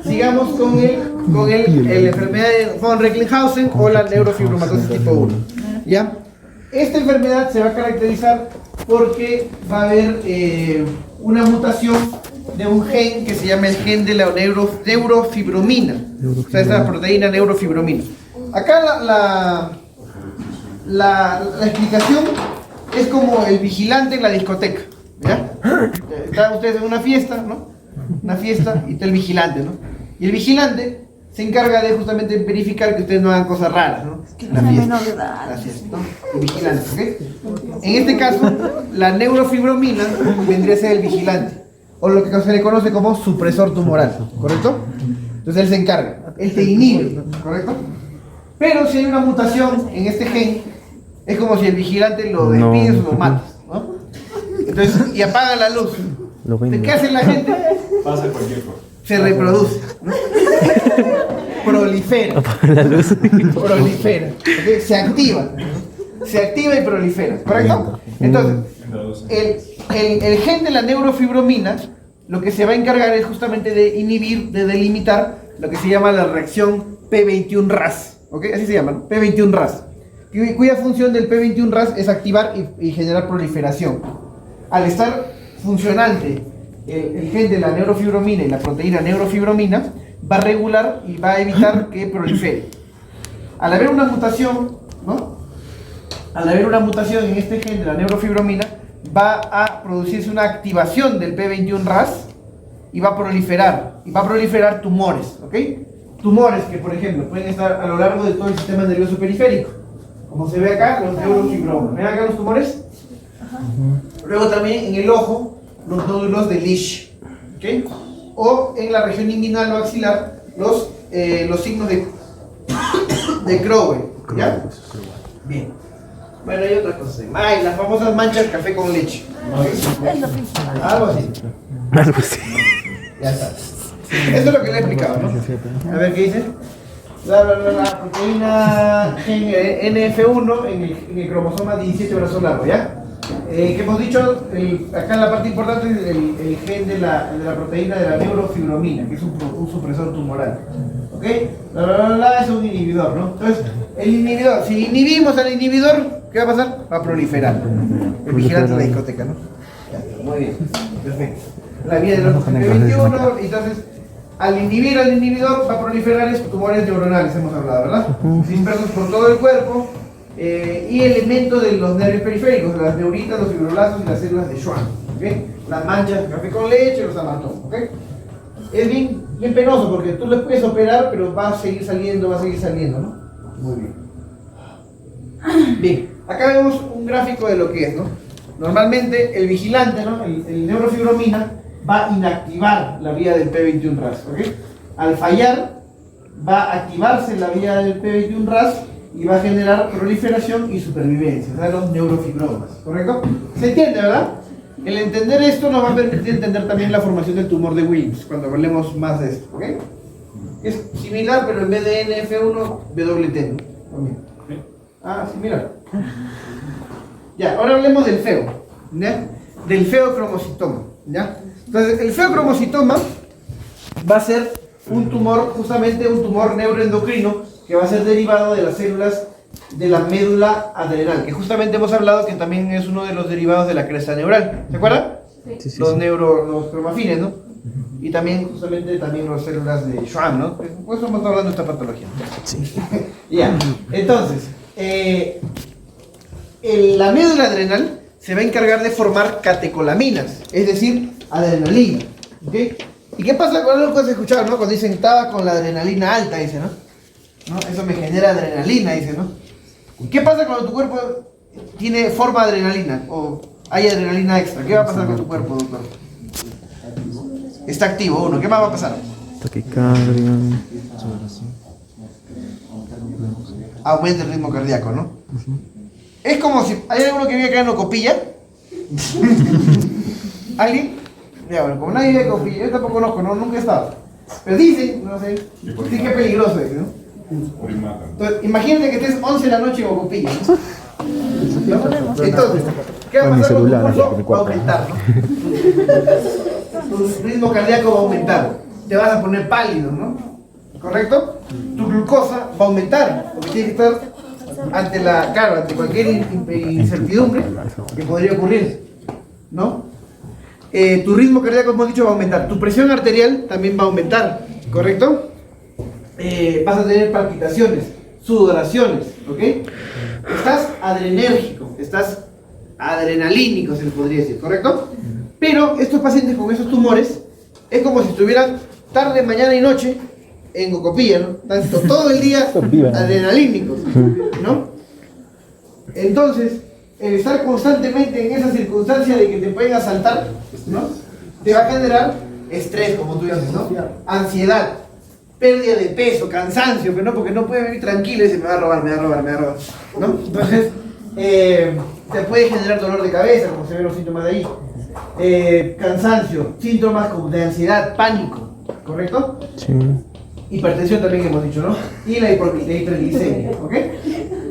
Sigamos con la enfermedad de von Recklinghausen o la neurofibromatosis tipo 1. ¿Ya? Esta enfermedad se va a caracterizar porque va a haber una mutación de un gen que se llama el gen de la neurofibromina. O sea, es la proteína neurofibromina. Acá la explicación es como el vigilante en la discoteca. ¿Ya? Están ustedes en una fiesta, ¿no? Una fiesta y está el vigilante, ¿no? Y el vigilante se encarga de justamente verificar que ustedes no hagan cosas raras, ¿no? Que La no fiesta. menor de edad. Así es, ¿no? El vigilante, ¿ok? En este caso, la neurofibromina vendría a ser el vigilante, o lo que se le conoce como supresor tumoral, ¿correcto? Entonces él se encarga, él te inhibe, ¿correcto? Pero si hay una mutación en este gen, es como si el vigilante lo despides o lo matas, ¿no? Entonces, y apaga la luz. ¿Qué hace la gente? Pasa cualquier cosa. Se reproduce, ¿no? Prolifera. Apaga la luz. Prolifera. ¿Ok? Se activa y prolifera, ¿correcto? Entonces, el gen de la neurofibromina lo que se va a encargar es justamente de inhibir, de delimitar lo que se llama la reacción P21-RAS, ¿ok? Así se llama, ¿no? P21-RAS, cuya función del P21-RAS es activar y generar proliferación. Al estar funcionante el gen de la neurofibromina y la proteína neurofibromina, va a regular y va a evitar que prolifere. Al haber una mutación, ¿no? Al haber una mutación en este gen de la neurofibromina, va a producirse una activación del P21-RAS y va a proliferar tumores, ¿ok? Tumores que, por ejemplo, pueden estar a lo largo de todo el sistema nervioso periférico, como se ve acá, los neurofibromas. ¿Ven acá los tumores? Luego también en el ojo, los nódulos de Lisch, ¿ok? O en la región inguinal o axilar, los signos de Crowell, ¿ya? Bien. Bueno, hay otras cosas. Las famosas manchas café con leche. Es lo principal. Algo así. Algo así. Ya está. Eso es lo que le he explicado, ¿no? A ver, ¿qué dice? La proteína NF1 en el cromosoma 17 brazo largo, ¿ya? Que hemos dicho, acá en la parte importante es el gen de la proteína de la neurofibromina, que es un supresor tumoral. ¿Ok? Es un inhibidor, ¿no? Entonces, el inhibidor, si inhibimos al inhibidor, ¿qué va a pasar? Va a proliferar. El vigilante de la discoteca, ¿no? Ya, muy bien, perfecto. La vía de los P21, entonces, al inhibir al inhibidor, va a proliferar tumores neuronales, hemos hablado, ¿verdad? Dispersos por todo el cuerpo. Y elementos de los nervios periféricos, las neuritas, los fibroblastos y las células de Schwann, ¿okay? Las manchas de café con leche, los amatomas, ¿ok? Es bien, bien penoso porque tú le puedes operar, pero va a seguir saliendo, ¿no? Muy bien. Bien, acá vemos un gráfico de lo que es, ¿no? Normalmente el vigilante, ¿no? El neurofibromina va a inactivar la vía del P21-RAS, ¿ok? Al fallar, va a activarse la vía del P21-RAS y va a generar proliferación y supervivencia, o sea, los neurofibromas, ¿correcto? ¿Se entiende, verdad? El entender esto nos va a permitir entender también la formación del tumor de Wilms, cuando hablemos más de esto, ¿ok? Es similar, pero en vez de NF1, WT, ¿no? También. Ah, sí, mira. Ya, ahora hablemos del feo, ¿ya? Del feocromocitoma, ¿ya? Entonces, el feocromocitoma va a ser un tumor, justamente un tumor neuroendocrino, que va a ser derivado de las células de la médula adrenal, que justamente hemos hablado que también es uno de los derivados de la cresta neural, ¿se acuerdan? Sí, Los cromafines, ¿no? Y también, justamente, también las células de Schwann, ¿no? Por eso estamos hablando de esta patología. Sí. Ya, entonces, la médula adrenal se va a encargar de formar catecolaminas, es decir, adrenalina, ¿ok? ¿Y qué pasa con algo que has escuchado, no? Cuando dicen, estaba con la adrenalina alta, dice, ¿no? Eso me genera adrenalina, dice, ¿no? ¿Qué pasa cuando tu cuerpo tiene forma de adrenalina o hay adrenalina extra? ¿Qué va a pasar con tu cuerpo, doctor? Está activo, uno. ¿Qué más va a pasar? Taquicardia. Aumenta el ritmo cardíaco, ¿no? Es como si... ¿Hay alguno que vive acá en Ocopilla? ¿Alguien? Ya, bueno, como nadie vive en Ocopilla, yo tampoco conozco, ¿no? Nunca he estado. Pero dicen, no sé, dicen que es peligroso ese, ¿no? Entonces, imagínate que estés 11 de la noche en Ocopilla, ¿no? Entonces, ¿qué va a pasar con tu pulso? Va a aumentar, ¿no? Tu ritmo cardíaco va a aumentar. Te vas a poner pálido, ¿no? ¿Correcto? Tu glucosa va a aumentar, porque tienes que estar ante cualquier incertidumbre que podría ocurrir, ¿no? Tu ritmo cardíaco, como hemos dicho, va a aumentar. Tu presión arterial también va a aumentar, ¿correcto? Vas a tener palpitaciones, sudoraciones, ¿ok? Estás adrenérgico, estás adrenalínico, se le podría decir, ¿correcto? Pero estos pacientes con esos tumores es como si estuvieran tarde, mañana y noche en Ocopilla, ¿no? Tanto todo el día adrenalínicos, ¿no? Entonces, el estar constantemente en esa circunstancia de que te pueden asaltar, ¿no? Te va a generar estrés, como tú dices, ¿no? Ansiedad, pérdida de peso, cansancio, pero no, porque no puede vivir tranquilo y se me va a robar, ¿no? Entonces, te puede generar dolor de cabeza, como se ven los síntomas de ahí, cansancio, síntomas como de ansiedad, pánico, ¿correcto? Sí. Hipertensión también hemos dicho, ¿no? Y la hiperglicemia, ¿ok?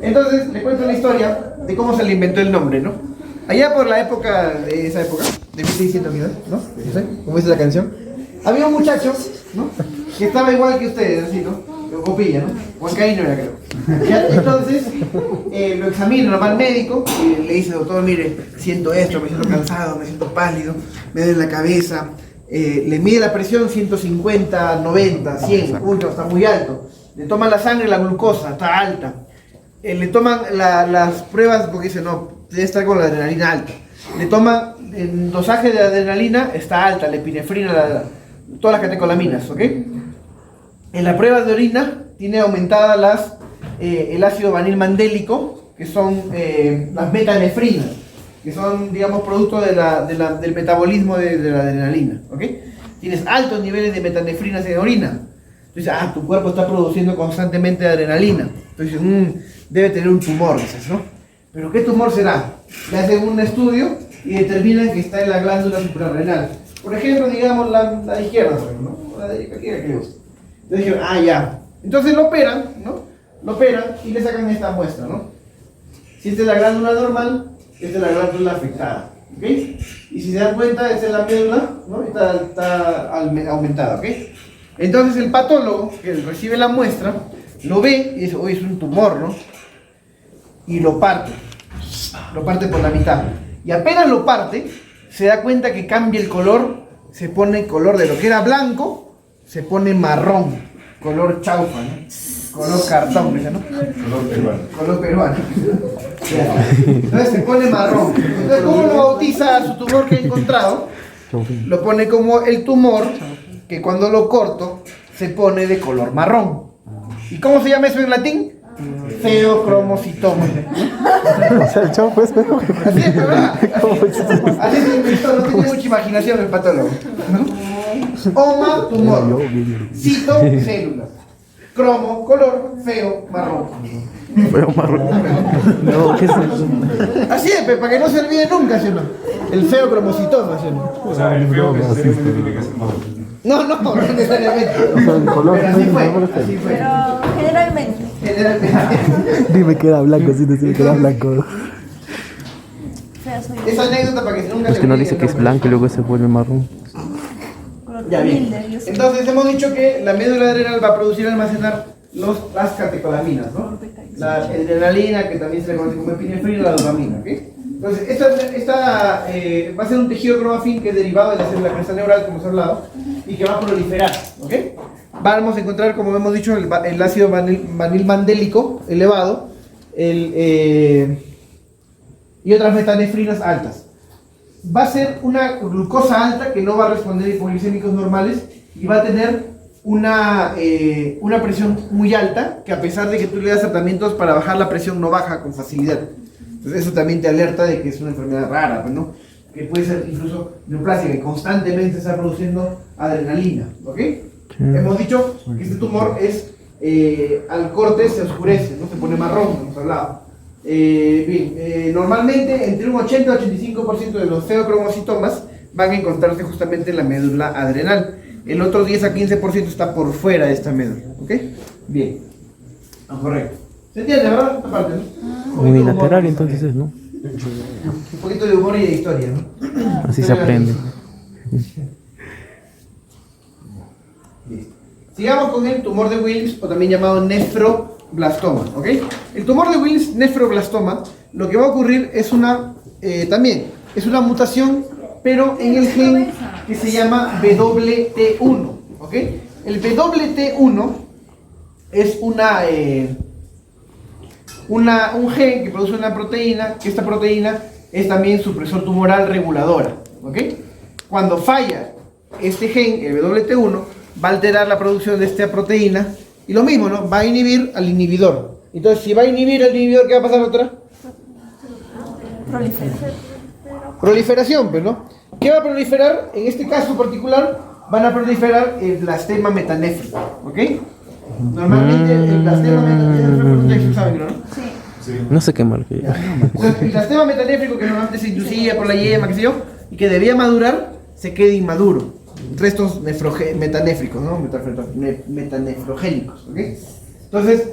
Entonces, le cuento la historia de cómo se le inventó el nombre, ¿no? Allá por la época, de esa época, de 1600, ¿no? Como dice la canción, había un muchacho, ¿no? Que estaba igual que ustedes, así, ¿no? Copilla, ¿no? Huancaíno era, creo. ¿Ya? Entonces, lo examina, va al médico y le dice, doctor, mire, siento esto, me siento cansado, me siento pálido, me duele la cabeza. Le mide la presión 150, 90, 100, uy, no, está muy alto. Le toman la sangre, la glucosa, está alta. Le toman las pruebas porque dice, no, debe estar con la adrenalina alta. Le toman el dosaje de adrenalina, está alta, la epinefrina, todas las catecolaminas, ¿ok? En la prueba de orina tiene aumentadas el ácido vanilmandélico, que son las metanefrinas, que son, digamos, producto del metabolismo de la adrenalina, ¿ok? Tienes altos niveles de metanefrinas en orina. Entonces, tu cuerpo está produciendo constantemente adrenalina. Entonces, debe tener un tumor, dices, ¿no? ¿Pero qué tumor será? Le hacen un estudio y determinan que está en la glándula suprarrenal. Por ejemplo, digamos, la izquierda, ¿no? La derecha, cualquiera que guste. Entonces dijeron, ya. Entonces lo operan, ¿no? Lo operan y le sacan esta muestra, ¿no? Si esta es la glándula normal, esta es la glándula afectada, ¿ok? Y si se dan cuenta, esta es la médula, ¿no? Está aumentada, ¿ok? Entonces el patólogo, que recibe la muestra, lo ve y dice, oye, es un tumor, ¿no? Y lo parte por la mitad. Y apenas lo parte, se da cuenta que cambia el color, se pone el color de lo que era blanco, se pone marrón, color chaufa, ¿no? Color cartón, ¿no? Color peruano. Entonces se pone marrón. Entonces, ¿cómo lo bautiza a su tumor que ha encontrado? Lo pone como el tumor que que cuando lo corto se pone de color marrón. ¿Y cómo se llama eso en latín? Feocromocitoma. O sea, el chavo fue feo. Así es, ¿verdad? Así se inventó, no tiene mucha imaginación el patólogo, ¿no? Oma, tumor. Cito, células. Cromo, color, feo, marrón. Feo marrón. No, ¿qué es eso? Así es, para que no se olvide nunca, ¿sí o no? El feocromocitoma, ¿sí o no? O sea, el feo necesariamente tiene que ser malo. No necesariamente. el color Pero así fue, así fue. Pero generalmente. Generalmente. Dime que era blanco, sí, decime que era blanco. Fea soy yo. Esa anécdota para que nunca Es se que no olvide dice el que es nombre. blanco y luego se vuelve marrón. Color Ya bien. humilde, yo soy. Entonces hemos dicho que la médula adrenal va a producir y almacenar las catecolaminas, ¿no? La adrenalina, que también se le conoce como epinefrina, y la dopamina, ¿ok? Entonces, esta va a ser un tejido cromafín que es derivado de la célula cresta neural, como hemos hablado, y que va a proliferar, ¿ok? Vamos a encontrar, como hemos dicho, el ácido vanilmandélico elevado y otras metanefrinas altas. Va a ser una glucosa alta que no va a responder a hipoglicémicos normales y va a tener una presión muy alta, que a pesar de que tú le das tratamientos para bajar la presión, no baja con facilidad. Entonces eso también te alerta de que es una enfermedad rara, pues, ¿no? Que puede ser incluso neoplásica, que constantemente está produciendo adrenalina, ¿ok? Hemos dicho que este tumor es, al corte se oscurece, ¿no? Se pone marrón, hemos hablado. Normalmente entre un 80 y 85% de los feocromocitomas van a encontrarse justamente en la médula adrenal. El otro 10 a 15% está por fuera de esta médula, ¿ok? Bien. Correcto. ¿Se entiende, verdad? Esta parte, ¿no? Unilateral entonces es, ¿no? Un poquito de humor y de historia, ¿no? Así se aprende. Listo. Sigamos con el tumor de Wilms, o también llamado nefroblastoma, ¿ok? El tumor de Wilms, nefroblastoma, lo que va a ocurrir es también es una mutación, pero en el gen que se llama WT1, ¿ok? El WT1 es un gen que produce una proteína, que esta proteína es también supresor tumoral reguladora, ¿ok? Cuando falla este gen, el WT1, va a alterar la producción de esta proteína y lo mismo, ¿no? Va a inhibir al inhibidor. Entonces, si va a inhibir al inhibidor, ¿qué va a pasar otra? Proliferación, pues, ¿no? ¿Qué va a proliferar? En este caso particular, van a proliferar el blastema metanéfrico, ¿ok? Normalmente el blastema metanéfrico, ¿saben, no? Sí. No sé qué mal. Entonces, el blastema metanéfrico que normalmente se inducía por la yema, qué sé yo, y que debía madurar, se queda inmaduro. Restos metanéfricos, ¿no? Metanefrogénicos, ¿ok? Entonces,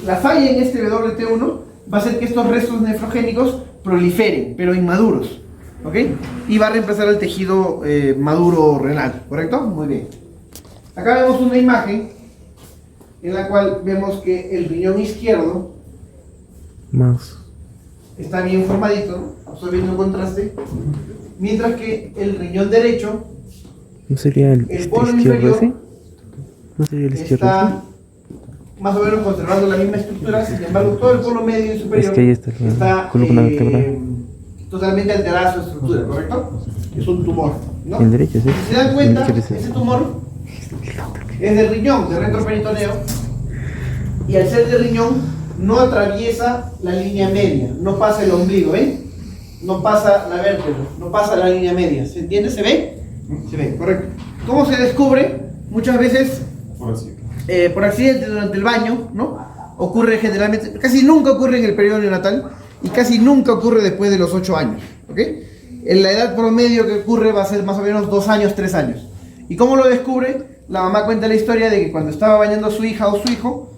la falla en este WT1 va a hacer que estos restos nefrogénicos proliferen, pero inmaduros, ¿ok? Y va a reemplazar el tejido maduro renal, ¿correcto? Muy bien. Acá vemos una imagen en la cual vemos que el riñón izquierdo Más. está bien formadito, ¿no? Estoy viendo un contraste, mientras que el riñón derecho, ¿No sería el polo izquierdo inferior, ese? ¿No sería el izquierdo ese? está más o menos conservando la misma estructura, sin embargo todo el polo medio y superior Es que ahí está la columna vertebral. totalmente alterada su estructura, ¿correcto? Es un tumor, ¿no? El derecho, sí. Si se dan cuenta, El izquierdo, sí. ese tumor es del riñón, del retroperitoneo, y al ser del riñón no atraviesa la línea media, no pasa el ombligo, ¿ven? No pasa la vértebra, no pasa la línea media, ¿se entiende? ¿Se ve? Se ve, correcto. ¿Cómo se descubre? Muchas veces por accidente durante el baño, ¿no? Ocurre generalmente, casi nunca ocurre en el periodo neonatal y casi nunca ocurre después de los 8 años, ¿ok? En la edad promedio que ocurre va a ser más o menos 2 años, 3 años. ¿Y cómo lo descubre? La mamá cuenta la historia de que cuando estaba bañando a su hija o su hijo,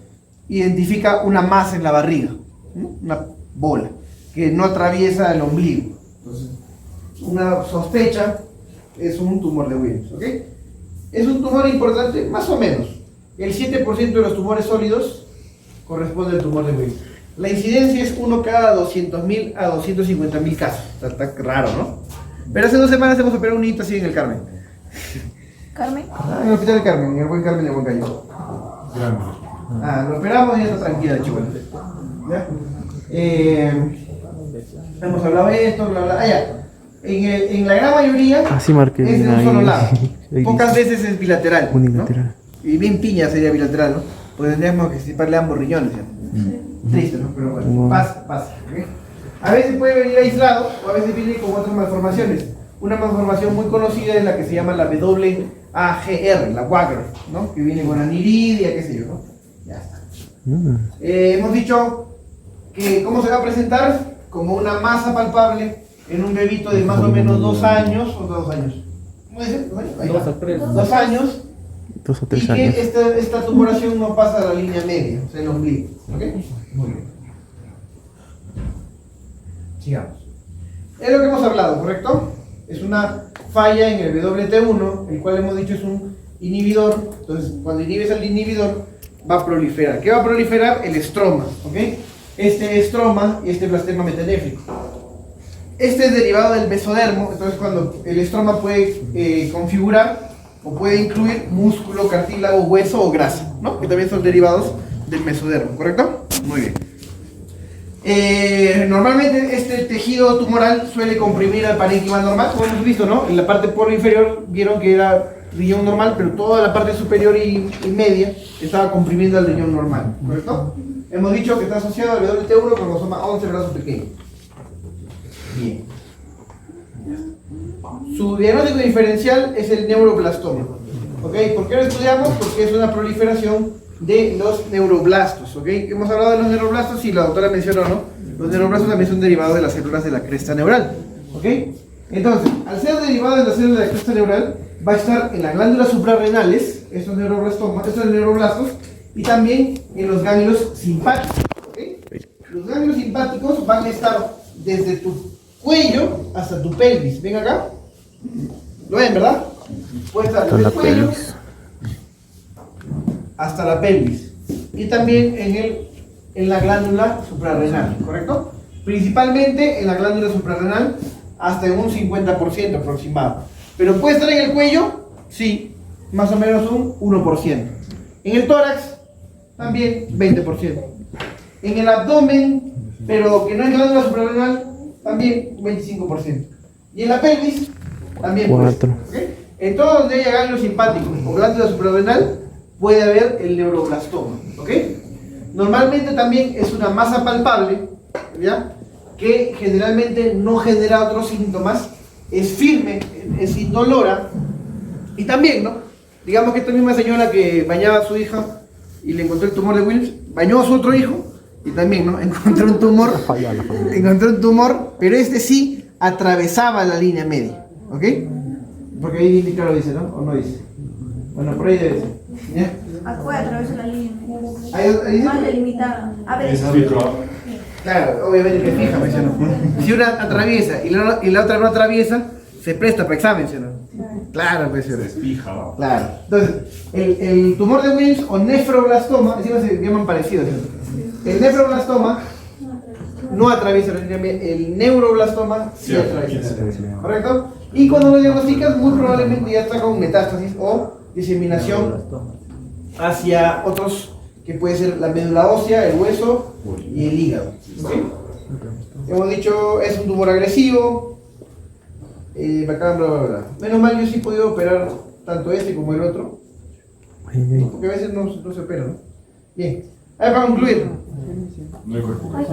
identifica una masa en la barriga, ¿no? Una bola que no atraviesa el ombligo. Entonces, una sospecha es un tumor de Wilms, ¿ok? Es un tumor importante, más o menos. El 7% de los tumores sólidos corresponde al tumor de Wilms. La incidencia es 1 cada 200.000 a 250.000 casos. Está raro, ¿no? Pero hace 2 semanas hemos operado un niñito así en el Carmen. Carmen. En el hospital del Carmen, en el buen Carmen de Huancayo. Lo operamos y ya está tranquila, chihuahua. ¿Ya? Hemos hablado de esto, bla, bla. Ya. En la gran mayoría Así marqué es de un ahí. solo lado. Pocas veces es bilateral, ¿no? Unilateral. Y bien piña sería bilateral, ¿no? Pues tendríamos que extirparle ambos riñones, ¿no? Triste, ¿no? Pero bueno, pasa, ¿ok? A veces puede venir aislado o a veces viene con otras malformaciones. Una malformación muy conocida es la que se llama la WAGR, la WAGR, ¿no? Que viene con aniridia, qué sé yo, ¿no? Ya está. Hemos dicho que cómo se va a presentar como una masa palpable en un bebito de más o menos 2 años o 2 años. ¿Cómo dice? Ahí va. 2 a 3. 2 años. 2 o 3 Y años. que esta tumoración no pasa a la línea media, o sea, el ombligo. ¿Ok? Muy bien. Sigamos. Es lo que hemos hablado, ¿correcto? Es una falla en el WT1, el cual hemos dicho es un inhibidor. Entonces, cuando inhibes al inhibidor, va a proliferar. ¿Qué va a proliferar? El estroma, ¿ok? Este estroma y este blastema metanéfrico. Este es derivado del mesodermo, entonces cuando el estroma puede configurar o puede incluir músculo, cartílago, hueso o grasa, ¿no? Que también son derivados del mesodermo, ¿correcto? Muy bien. Normalmente este tejido tumoral suele comprimir al parénquima normal, como hemos visto, ¿no? En la parte por inferior vieron que era riñón normal, pero toda la parte superior y media estaba comprimiendo al riñón normal, ¿correcto? Hemos dicho que está asociado al WT1 cromosoma 11 brazos pequeños. Bien. Su diagnóstico diferencial es el neuroblastoma. ¿Ok? ¿Por qué lo estudiamos? Porque es una proliferación de los neuroblastos. ¿Ok? Hemos hablado de los neuroblastos y la doctora mencionó, ¿no? Los neuroblastos también son derivados de las células de la cresta neural. ¿Ok? Entonces, al ser derivado de las células de la cresta neural, va a estar en las glándulas suprarrenales, estos neuroblastos, y también en los ganglios simpáticos. ¿Okay? Los ganglios simpáticos van a estar desde tu cuello hasta tu pelvis. ¿Ven acá? ¿Lo ven, verdad? Puede estar desde el cuello hasta la pelvis. Y también en la glándula suprarrenal, ¿correcto? Principalmente en la glándula suprarrenal hasta en un 50% aproximado. Pero puede estar en el cuello, sí, más o menos un 1%. En el tórax, también 20%. En el abdomen, pero que no es glándula suprarrenal, también un 25%. Y en la pelvis, también 4. ¿Okay? En todo donde haya ganglio simpático o glándula suprarrenal, puede haber el neuroblastoma. ¿Ok? Normalmente también es una masa palpable, ¿ya? Que generalmente no genera otros síntomas, es firme, es indolora, y también, ¿no? Digamos que esta misma señora que bañaba a su hija y le encontró el tumor de Wilms, bañó a su otro hijo y también, ¿no? Encontró un tumor, pero este sí atravesaba la línea media, ¿ok? Porque ahí indica lo dice, ¿no? ¿O no dice? Bueno, por ahí debe ser. ¿Ya? Puede atravesar la línea. Ahí dice. Más delimitada. A ver, Claro, obviamente que fija, mencionó. Si una atraviesa y la otra no atraviesa, se presta para examen, ¿sí o no? Claro, pues. Se fija, ¿no? Claro. Entonces, el tumor de Wilms o nefroblastoma, encima se llaman parecidos, ¿sí? El nefroblastoma no atraviesa la línea media, el neuroblastoma sí atraviesa. ¿Correcto? Y cuando lo diagnosticas, muy probablemente ya está con metástasis o diseminación hacia otros, que puede ser la médula ósea, el hueso y el hígado. ¿Okay? Hemos dicho, es un tumor agresivo, bacán, bla, bla, bla. Menos mal yo sí he podido operar tanto este como el otro, porque a veces no se opera, ¿no? Bien, ahí para concluir. No hay cuerpo. Ahí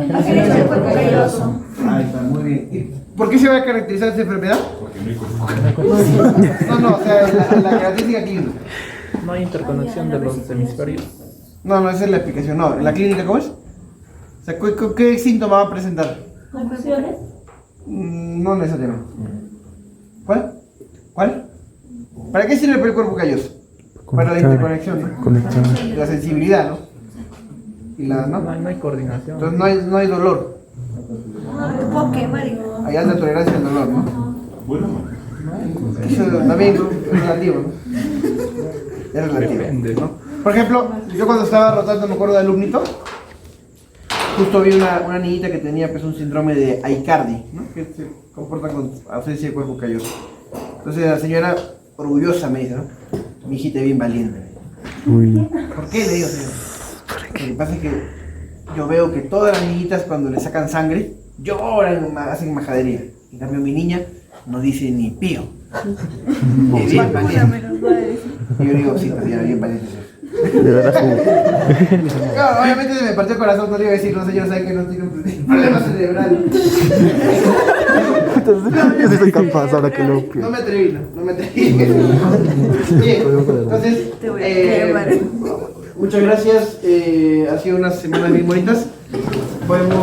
está, muy bien. ¿Y por qué se va a caracterizar esta enfermedad? Porque no hay cuerpo. No, o sea, la característica clínica. No hay interconexión de los hemisferios. No, esa es la explicación. No, ¿en la clínica cómo es? O sea, ¿qué síntoma va a presentar? ¿confusiones? No necesariamente. ¿Cuál? ¿Para qué sirve el cuerpo calloso? Para la interconexión, ¿no? La sensibilidad, ¿no? Y ¿no? No hay coordinación. Entonces no hay dolor. No, te puedo quemar y Hay alta tolerancia al dolor, ¿no? Bueno, Eso también es relativo, ¿no? Es relativo. Depende, ¿no? Por ejemplo, yo cuando estaba rotando, me acuerdo de alumnito, justo vi una niñita que tenía pues un síndrome de Aicardi, ¿no? Que se comporta con ausencia de cuerpo calloso. Entonces la señora, orgullosa, me dice, ¿no? Mi hijita es bien valiente. Uy. ¿Por qué? Le digo, señor. Lo que pasa es que yo veo que todas las niñitas cuando le sacan sangre, lloran, hacen majadería. En cambio mi niña no dice ni pío. Es bien valiente. va a decir. Y yo digo, sí, pues ya, bien paréntesis. De verdad, Claro, obviamente se me partió el corazón, no le iba a decir, no señor, sabe que no tiene un problema cerebral. Yo sí soy capaz ahora que lo No pienso. me atreví, no me atreví. Bien, entonces, Te voy a quemar. muchas gracias. Ha sido unas semanas bien bonitas. Podemos